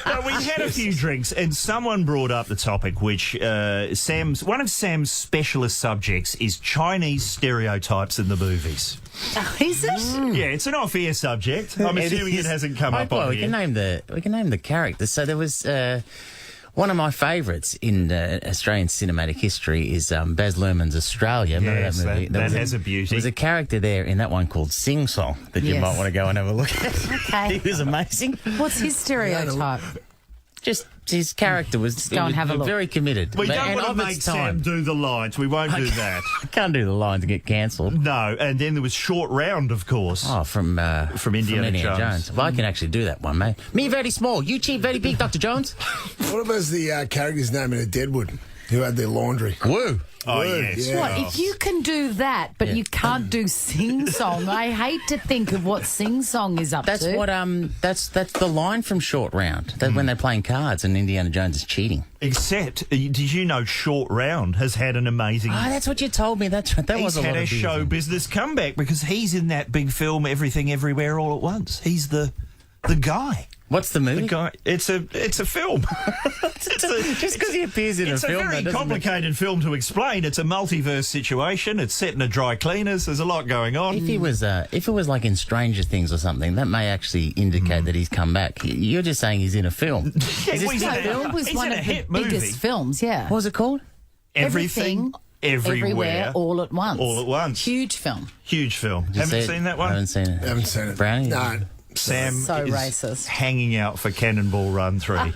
No, we had a few drinks, and someone brought up the topic, which one of Sam's specialist subjects is Chinese stereotypes in the movies. Is it? Yeah, it's an off-air subject. I'm assuming it hasn't come up on we here. can name the characters. So there was one of my favourites in Australian cinematic history is Baz Luhrmann's Australia. Remember Yes, that movie? that has a beauty. There was a character there in that one called Sing Song that you might want to go and have a look at. Okay. He was amazing. What's his stereotype? Just his character was, go and have a look. very committed. We don't want to of make its Sam time. do the lines. We won't do that. I can't do the lines and get cancelled. No, and then there was Short Round, of course. Oh, from Indiana Jones. Well, I can actually do that one, mate. Me very small, you cheap very big, Dr. Jones. What about the character's name in a Deadwood who had their laundry? Woo. Oh, yes. Yeah. What, if you can do that, but you can't do sing-song, I hate to think of what sing-song is up That's to. what that's the line from Short Round. That when they're playing cards and Indiana Jones is cheating. Except, did you know Short Round has had an amazing... Oh, that's what you told me. That was a lot He's had a of show business comeback because he's in that big film Everything Everywhere All at Once. He's the guy. What's the movie? The guy. It's a film. Just because he appears in a film, it's a very complicated film to explain. It's a multiverse situation. It's set in a dry cleaners. There's a lot going on. If it was like in Stranger Things or something, that may actually indicate that he's come back. You're just saying he's in a film. It was one of the biggest films, yeah. What was it called? Everything, Everywhere, All at Once. All at Once. Huge film. Huge film. Haven't seen that one? I haven't seen it. Haven't seen it. Brownie? No. Sam So is racist. hanging out for Cannonball Run 3.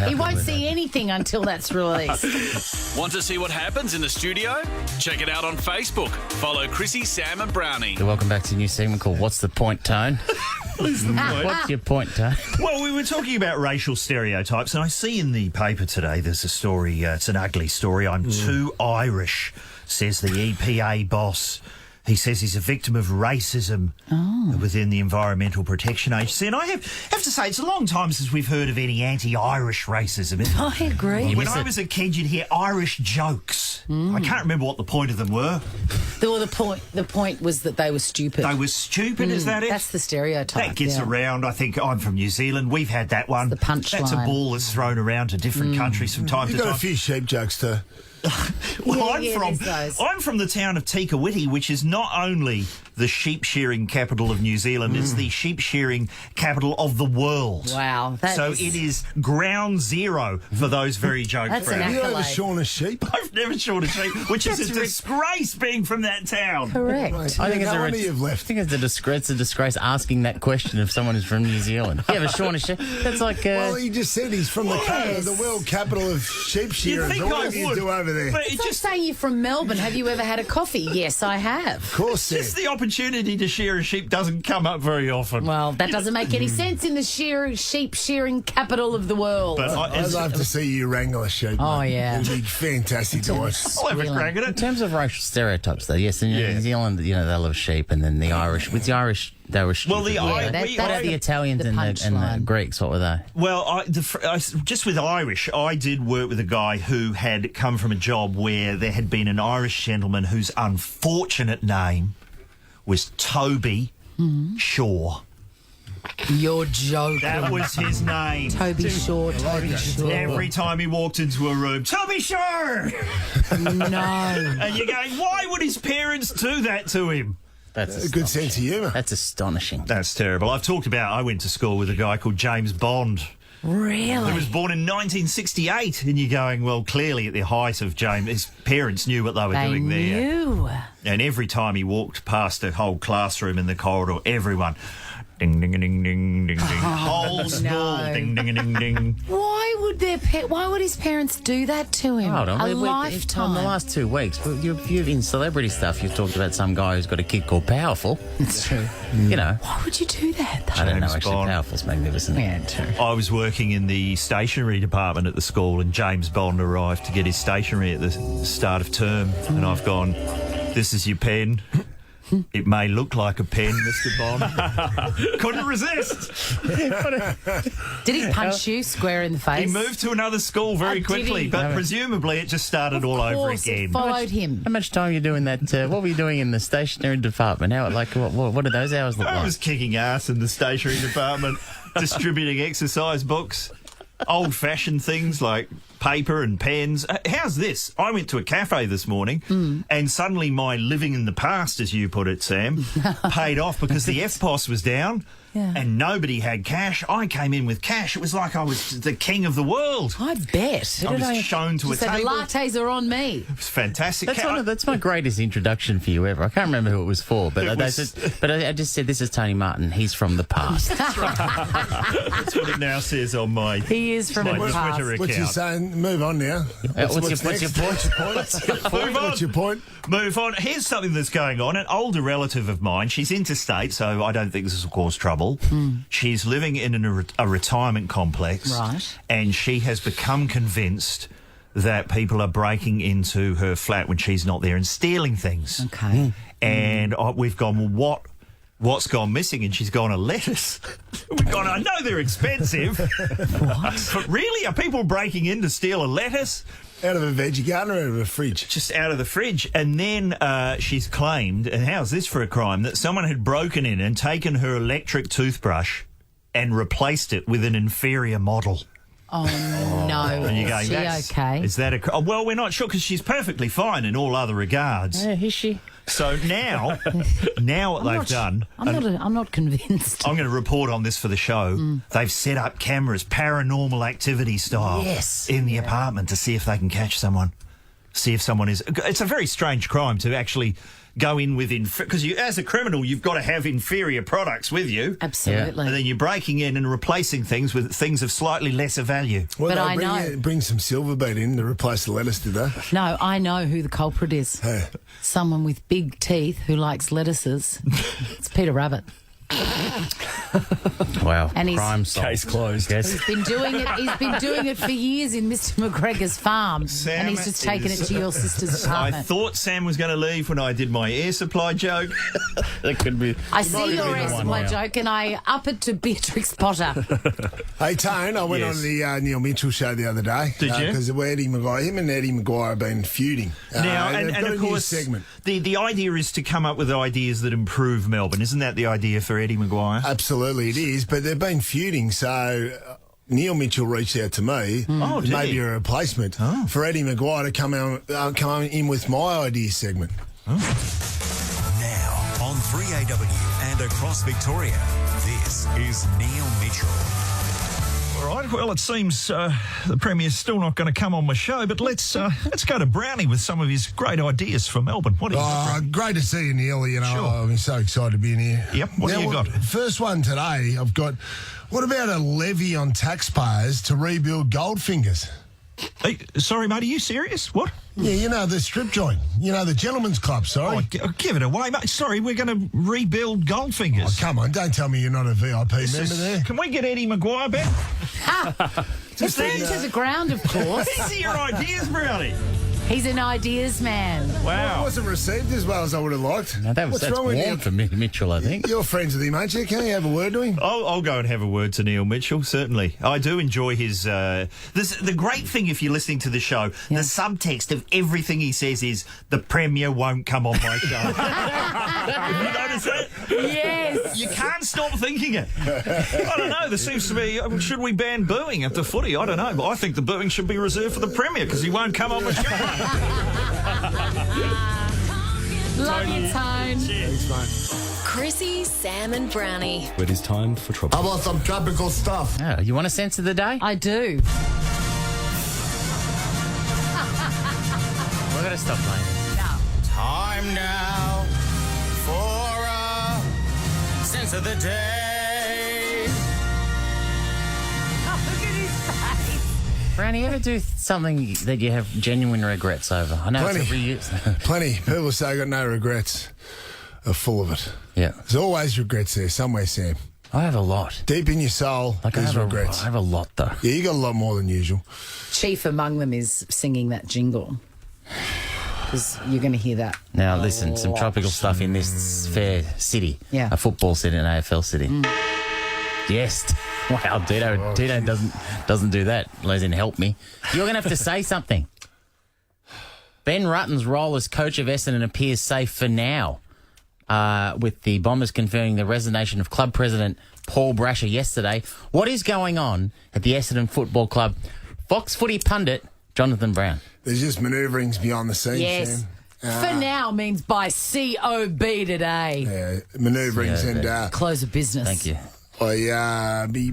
He won't see anything until that's released. Want to see what happens in the studio? Check it out on Facebook. Follow Chrissy, Sam and Brownie. Welcome back to a new segment called What's the Point, Tone? What's the point? What's your point, Tone? Well, we were talking about racial stereotypes, and I see in the paper today there's a story, it's an ugly story. I'm too Irish, says the EPA boss. He says he's a victim of racism within the Environmental Protection Agency. And I have to say, it's a long time since we've heard of any anti-Irish racism, isn't it? I agree. When I was a kid, you'd hear Irish jokes. I can't remember what the point of them were. The point was that they were stupid. They were stupid, is that it? That's the stereotype. That gets around. I think I'm from New Zealand. We've had that one. It's the punchline. That's a ball that's thrown around to different countries from time to You've time. got a few sheep jokes too. Well, there's those. I'm from the town of Tikawiti, which is not only the sheep shearing capital of New Zealand, it's the sheep shearing capital of the world. Wow. So it is ground zero for those very jokes. That's an Have you ever accolade. shorn a sheep? I've never shorn a sheep, which is a disgrace being from that town. Correct. I think No wonder you've left. I think it's a disgrace asking that question of someone who's from New Zealand. You ever shorn a sheep? That's like... Well, he just said he's from the world capital of sheep shearers. think What I do you would, do over there? but It's it like just... saying you're from Melbourne. Have you ever had a coffee? Yes, I have. Of course, Just the opportunity to shear a sheep doesn't come up very often. Well, that doesn't make any sense in the sheep shearing capital of the world. But I'd love to see you wrangle a sheep. Oh, mate. yeah. It'd be fantastic to watch. I'll have a crack at In it. terms of racial stereotypes, though, yes, in New Zealand, they love sheep, and then the Irish. With the Irish, they were stupid. Well, what about the Italians the and the Greeks? What were they? Well, just with Irish, I did work with a guy who had come from a job where there had been an Irish gentleman whose unfortunate name was Toby Shaw. You're joking. That was his name. Toby Shaw, Toby Shaw. Every time he walked into a room, Toby Shaw! No. And you're going, why would his parents do that to him? That's a good sense of humour. That's astonishing. That's terrible. I went to school with a guy called James Bond. Really? He was born in 1968, and you're going, well, clearly at the height of James, his parents knew what they were doing there. They knew. And every time he walked past a whole classroom in the corridor, everyone, ding, ding, ding, ding, ding, ding, whole school, ding, ding, ding, ding. Why would his parents do that to him? Hold on. A In lifetime. the last 2 weeks, you've in celebrity stuff, you've talked about some guy who's got a kid called Powerful. It's true. You know. Why would you do that? I don't know, James actually. Bond. Powerful's magnificent. Yeah, true. I was working in the stationery department at the school, and James Bond arrived to get his stationery at the start of term, and I've gone, this is your pen. It may look like a pen, Mr. Bond. Couldn't resist. Did he punch you square in the face? He moved to another school very did quickly, he? but presumably it just started all over Of course, again. it followed him. How much time are you doing that? What were you doing in the stationery department? What do those hours look I like? was kicking ass in the stationery department, distributing exercise books, old-fashioned things like paper and pens. How's this? I went to a cafe this morning and suddenly my living in the past, as you put it, Sam, paid off because the FPOS was down and nobody had cash. I came in with cash. It was like I was the king of the world. I bet. I was shown to a So the table. lattes are on me. It was fantastic. That's my greatest introduction for you ever. I can't remember who it was for, but I just said, this is Tony Martin. He's from the past. That's what it now says on my He is from the past. Twitter account. What's you saying? Move on now. What's your point? Move on. What's your point? Move on. Here's something that's going on. An older relative of mine, she's interstate, so I don't think this will cause trouble. She's living in a retirement complex. Right. And she has become convinced that people are breaking into her flat when she's not there and stealing things. Okay. And we've gone, well, what's gone missing? And she's gone, a lettuce. We've gone, I know they're expensive. What? But really, are people breaking in to steal a lettuce? Out of a veggie garden or out of a fridge? Just out of the fridge. And then she's claimed, and how's this for a crime, that someone had broken in and taken her electric toothbrush and replaced it with an inferior model. Oh, no. And you're going, is she okay? Is that a... well, we're not sure because she's perfectly fine in all other regards. Is she? So now what they've done... I'm not convinced. I'm going to report on this for the show. They've set up cameras, paranormal activity style, in the apartment to see if they can catch someone. See if someone is... It's a very strange crime to actually go in with... Because as a criminal, you've got to have inferior products with you. Absolutely. And then you're breaking in and replacing things with things of slightly lesser value. Well, but I know... Bring some silver beet in to replace the lettuce, did they? No, I know who the culprit is. Hey. Someone with big teeth who likes lettuces. It's Peter Rabbit. Wow. And crime solved. Case closed. Yes. He's been doing it for years in Mr. McGregor's farm. Sam and he's just taken it to your sister's I apartment. thought Sam was going to leave when I did my air supply joke. That could be. I see your air supply joke and I up it to Beatrix Potter. Hey, Tone, I went on the Neil Mitchell show the other day. Did you? Because him and Eddie Maguire have been feuding. Now, and got of a course, new segment. the idea is to come up with ideas that improve Melbourne. Isn't that the idea for Eddie Maguire? Absolutely, it is. But they've been feuding, so Neil Mitchell reached out to me, maybe a replacement, for Eddie Maguire to come in with my idea segment. Now on 3AW and across Victoria, this is Neil Mitchell. All right, well, it seems the Premier's still not going to come on my show, but let's go to Brownie with some of his great ideas for Melbourne. What do you think? Great to see you, Neil. You know, Sure. I'm so excited to be in here. Yep, what do you got? First one today, I've got, what about a levy on taxpayers to rebuild Goldfingers? Hey, sorry, mate, are you serious? What? Yeah, you know, the strip joint. You know, the Gentleman's Club, sorry. Oh, give it away, mate. Sorry, we're going to rebuild Goldfingers. Oh, come on, don't tell me you're not a VIP member there. Can we get Eddie Maguire back? It's to the ground, of course. These are your ideas, Brownie. He's an ideas man. Wow. It wasn't received as well as I would have liked. No, that's warm for Mitchell, I think. You're friends with him, aren't you? Can you have a word to him? I'll go and have a word to Neil Mitchell, certainly. I do enjoy his... the great thing, if you're listening to the show, the subtext of everything he says is, the Premier won't come on my show. Have you noticed that? Yes. You can't stop thinking it. I don't know, there seems to be... should we ban booing at the footy? I don't know, but I think the booing should be reserved for the Premier because he won't come on my show. Love you, Tone. Thanks, mate. Chrissy, Sam and Brownie. It is time for tropical. How about some tropical stuff? Oh, you want a sense of the day? I do. We're going to stop playing this. No. Time now for a sense of the day. Oh, look at his face. Brownie, you ever do something that you have genuine regrets over? I know Plenty. it's every year. Plenty. People say I got no regrets. Are full of it. Yeah. There's always regrets there somewhere, Sam. I have a lot. Deep in your soul, there's regrets. I have a lot, though. Yeah, you got a lot more than usual. Chief among them is singing that jingle. Because you're going to hear that. Now, listen, some tropical stuff in this fair city. Yeah. A football city, an AFL city. Yes. Wow, Dito doesn't do that. As in, help me. You're going to have to say something. Ben Rutten's role as coach of Essendon appears safe for now, with the Bombers confirming the resignation of club president Paul Brasher yesterday. What is going on at the Essendon Football Club? Fox footy pundit Jonathan Brown. There's just manoeuvrings beyond the scenes, Yes. Sam. For now means by COB today. Yeah, manoeuvrings COB. and... Close of business. Thank you. I be,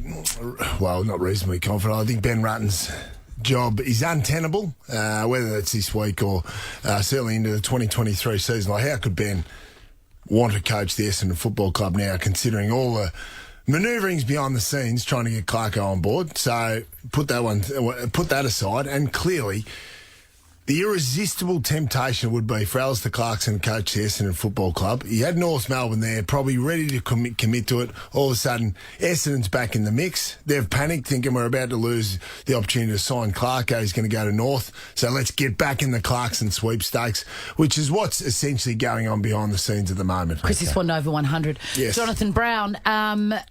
well, not reasonably confident. I think Ben Rutten's job is untenable, whether it's this week or certainly into the 2023 season. Like, how could Ben want to coach the Essendon Football Club now, considering all the manoeuvrings behind the scenes trying to get Clarko on board? So put that aside, and clearly The irresistible temptation would be for Alistair Clarkson, coach the Essendon Football Club. He had North Melbourne there, probably ready to commit to it. All of a sudden, Essendon's back in the mix. They've panicked, thinking we're about to lose the opportunity to sign Clarko. He's going to go to North. So let's get back in the Clarkson sweepstakes, which is what's essentially going on behind the scenes at the moment. Chris is over 100. Yes. Jonathan Brown,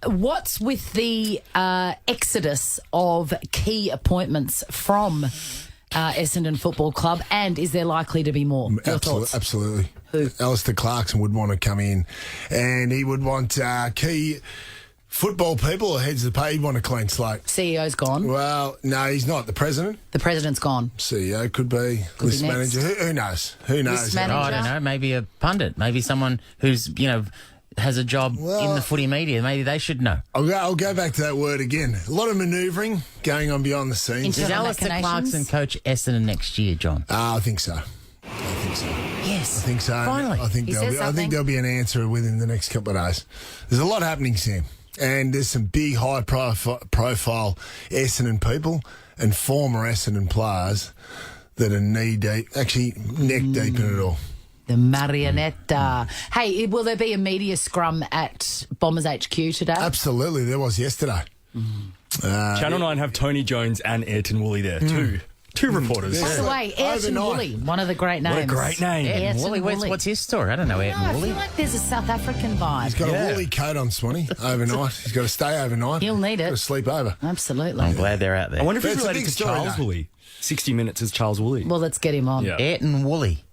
what's with the exodus of key appointments from Essendon Football Club, and is there likely to be more? Your thoughts? Absolutely. Who? Alistair Clarkson would want to come in, and he would want key football people or heads of the pay. He'd want a clean slate. CEO's gone. Well, no, he's not. The president? The president's gone. CEO could be. List be manager. Who knows? Who knows? List manager. I don't know. Maybe a pundit. Maybe someone who's, has a job in the footy media. Maybe they should know. I'll go back to that word again. A lot of manoeuvring going on behind the scenes. Does Alistair Clarkson coach Essendon next year, John? I think so. Yes. I think so. Finally. I think there'll be an answer within the next couple of days. There's a lot happening, Sam. And there's some big high-profile Essendon people and former Essendon players that are knee-deep, actually neck-deep in it all. The Marionetta. Hey, will there be a media scrum at Bombers HQ today? Absolutely, there was yesterday. Channel 9 have Tony Jones and Ayrton Woolley there. Two reporters. By the way, Ayrton Woolley, one of the great names. What a great name. Ayrton Woolley. What's his story? I don't know Ayrton Woolley. I feel like there's a South African vibe. He's got a woolly coat on, Swanee, overnight. He's got to stay overnight. He'll need it. Got to sleep over. Absolutely. I'm glad they're out there. I wonder if But he's it's a related big to story, Charles though. Woolley. 60 Minutes is Charles Woolley. Well, let's get him on. Yeah. Ayrton Woolley.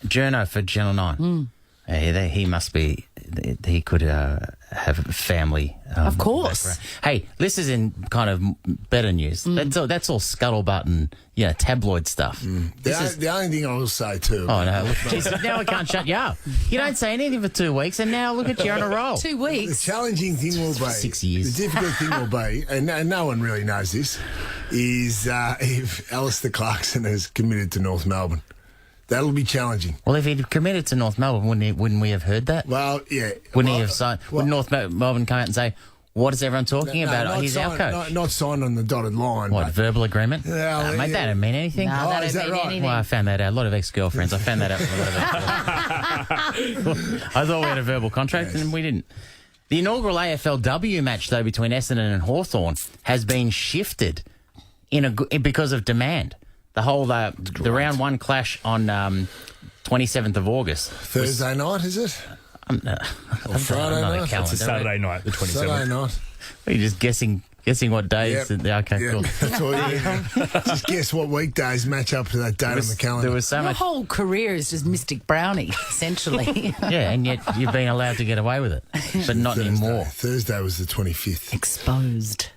Journo for Channel 9. He must be. He could have a family. Of course. Background. Hey, this is in kind of better news. That's all scuttlebutt and tabloid stuff. The only thing I will say too. Oh no! Jeez, now I can't shut you up. You don't say anything for 2 weeks, and now look at you on a roll. 2 weeks. The challenging thing will be 6 years. The difficult thing will be, and no one really knows this, is if Alistair Clarkson has committed to North Melbourne. That'll be challenging. Well, if he'd committed to North Melbourne, wouldn't we have heard that? Well, yeah. Wouldn't he have signed? Would North Melbourne come out and say, "What is everyone talking about? He's our coach." Not signed on the dotted line. What, but verbal agreement? Yeah, Mate, that didn't mean anything. No, that is don't that mean right? anything. Well, I found that out. A lot of ex-girlfriends. I found that out from a lot of ex-girlfriends. I thought we had a verbal contract, and we didn't. The inaugural AFLW match, though, between Essendon and Hawthorn has been shifted because of demand. The whole the round one clash on 27th of August. Thursday night, is it? Or Friday night? It's a Saturday night, the 27th. Saturday night. Are you just guessing what days? Yep. Okay, cool. That's all you do. Just guess what weekdays match up to that date on the calendar. There was so Your much. whole career is just Mystic Brownie, essentially. Yeah, and yet you've been allowed to get away with it, but not anymore. Thursday was the 25th. Exposed.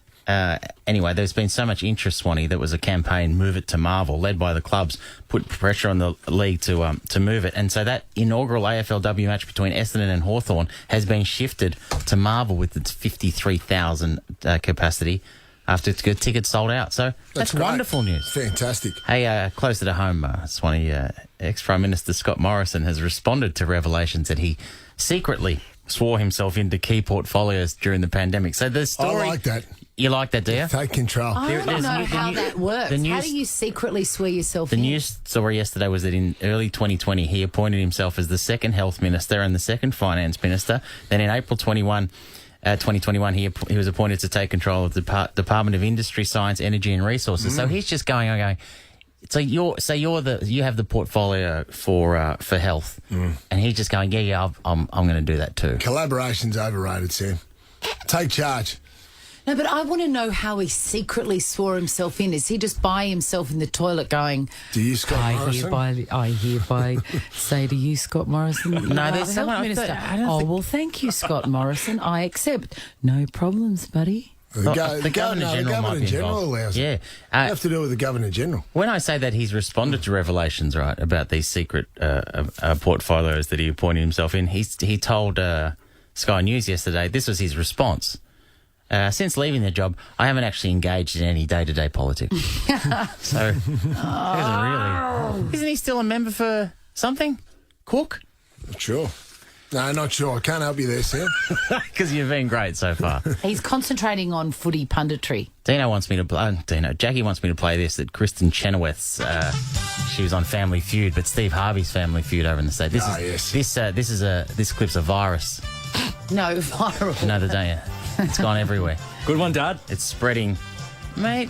Anyway, there's been so much interest, Swanee. That was a campaign, Move It to Marvel, led by the clubs, put pressure on the league to move it. And so that inaugural AFLW match between Essendon and Hawthorn has been shifted to Marvel with its 53,000 capacity after its good tickets sold out. So that's great. wonderful news. Fantastic. Hey, closer to home, Swanee, ex-Prime Minister Scott Morrison has responded to revelations that he secretly swore himself into key portfolios during the pandemic. So the story... I like that. You like that, do you? Take control. I don't know how that works. How do you secretly swear yourself in? The news story yesterday was that in early 2020, he appointed himself as the second health minister and the second finance minister. Then in April 2021, he was appointed to take control of the Department of Industry, Science, Energy and Resources. So he's just going. So you have the portfolio for health, and he's just going. Yeah, I'm going to do that too. Collaboration's overrated, Sam. Take charge. No, but I want to know how he secretly swore himself in. Is he just by himself in the toilet going, do you, Scott Morrison? I hereby say to you, Scott Morrison, no, there's someone Minister. Well, thank you, Scott Morrison. I accept. No problems, buddy. The Governor-General might be involved. Allows it. Yeah. You have to do it with the Governor-General. When I say that he's responded to revelations, right, about these secret portfolios that he appointed himself in, he told Sky News yesterday, this was his response. Since leaving the job, I haven't actually engaged in any day-to-day politics. So, isn't he still a member for something? Cook? Not sure. No, not sure. I can't help you there, Sam. Because you've been great so far. He's concentrating on footy punditry. Jackie wants me to play this, that Kristen Chenoweth's she was on Family Feud, but Steve Harvey's Family Feud over in the States. This clip's a virus. No, viral. You know that, don't you? It's gone everywhere. Good one, Dad. It's spreading. Mate,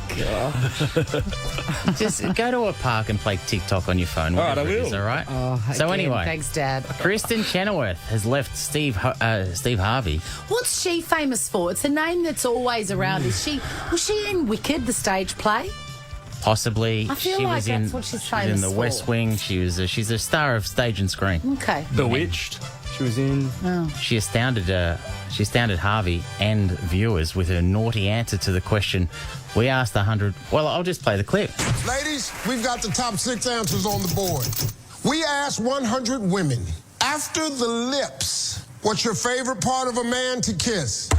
just go to a park and play TikTok on your phone. All right, I will. All right. Oh, so again, anyway, thanks, Dad. Kristen Chenoweth has left Steve Harvey. What's she famous for? It's a name that's always around. Was she in Wicked, the stage play? Possibly. I feel she like was that's in, what she's she was famous in The for. West Wing. She's a star of stage and screen. Okay. Bewitched. She was in. Oh. She astounded Harvey and viewers with her naughty answer to the question. We asked 100. Well, I'll just play the clip. Ladies, we've got the top 6 answers on the board. We asked 100 women, after the lips, what's your favorite part of a man to kiss?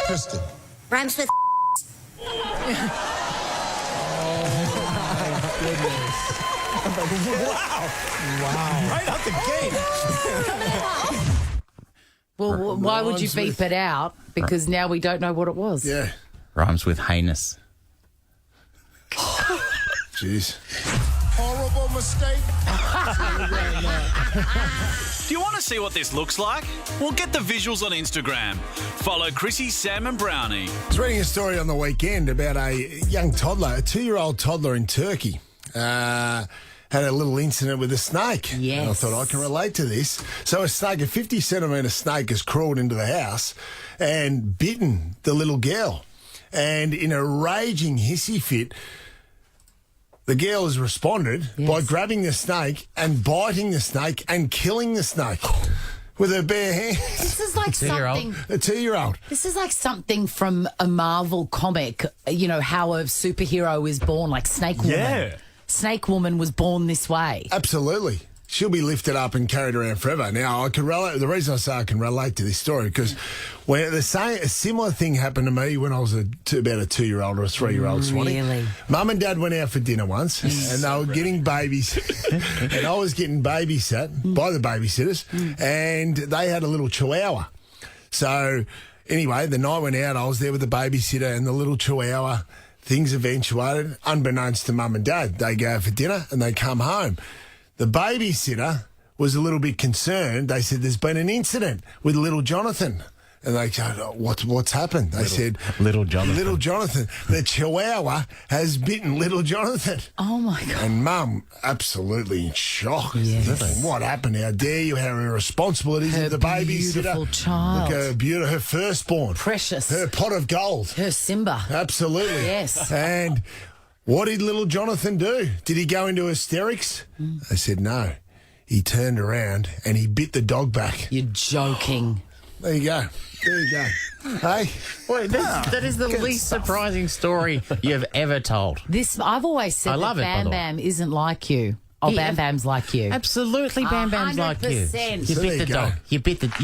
Kristen. Rhymes with Wow. Right out the gate. Well, why would you beep it out? Because now we don't know what it was. Yeah. Rhymes with heinous. Jeez. Horrible mistake. Do you want to see what this looks like? Well, get the visuals on Instagram. Follow Chrissy, Sam and Brownie. I was reading a story on the weekend about a young toddler, a 2-year-old toddler in Turkey. Had a little incident with a snake. Yes. And I thought I can relate to this. So a 50-centimetre snake has crawled into the house and bitten the little girl. And in a raging hissy fit, the girl has responded by grabbing the snake and biting the snake and killing the snake with her bare hands. This is like something. A 2-year-old. This is like something from a Marvel comic. You know how a superhero is born, like Snake Woman. Yeah. Snake Woman was born this way. Absolutely. She'll be lifted up and carried around forever. Now, I can relate. The reason I say I can relate to this story because when a similar thing happened to me when I was about a 2-year-old or a 3-year-old. Really? Mum and Dad went out for dinner once, and they were getting babies, and I was getting babysat by the babysitters, and they had a little chihuahua. So, anyway, the night went out. I was there with the babysitter and the little chihuahua. Things eventuated, unbeknownst to Mum and Dad. They go for dinner and they come home. The babysitter was a little bit concerned. They said, there's been an incident with little Jonathan. And they said, what's happened? They said, Little Jonathan. Little Jonathan. The chihuahua has bitten little Jonathan. Oh, my God. And Mum, absolutely in shock. Yes. Thinking, what happened? How dare you? How irresponsible it is Her of the babysitter. beautiful child. Look, her firstborn. Precious. Her pot of gold. Her Simba. Absolutely. Yes. And what did little Jonathan do? Did he go into hysterics? They said no. He turned around and he bit the dog back. You're joking. There you go. There you go. Hey? Wait, that is the least surprising story you've ever told. I've always said I love that it, by Bam the way. Bam isn't like you. Oh, Bam Bam's like you. Absolutely, Bam Bam's like you. 100%. You So bit there the you dog. go. You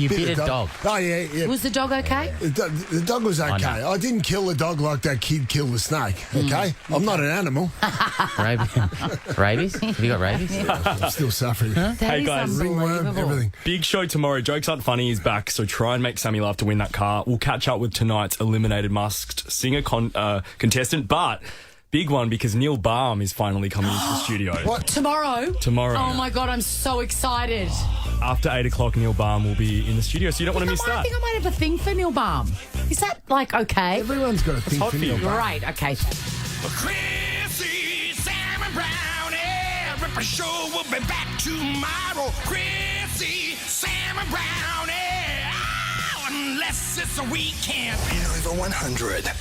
bit a dog. Oh, yeah. Was the dog okay? The dog was okay. I didn't kill the dog like that kid killed the snake, okay? I'm not an animal. Rabies? Have you got rabies? I'm still suffering. Hey guys, Ringworm, everything. Big show tomorrow. Jokes Aren't Funny is back, so try and make Sammy laugh to win that car. We'll catch up with tonight's eliminated masked singer contestant, but big one because Neil Baum is finally coming into the studio. What? Tomorrow? Tomorrow. Oh, my God, I'm so excited. After 8 o'clock, Neil Baum will be in the studio, so you don't want to miss I that. think I might have a thing for Neil Baum. Is that, like, okay? Everyone's got a thing hot for for you. Neil Baum. Great, okay. Chrissy, Sam and Brownie. Ripper Show will be back tomorrow. Chrissy, Sam and Brownie. Oh, unless it's a weekend. Over 100.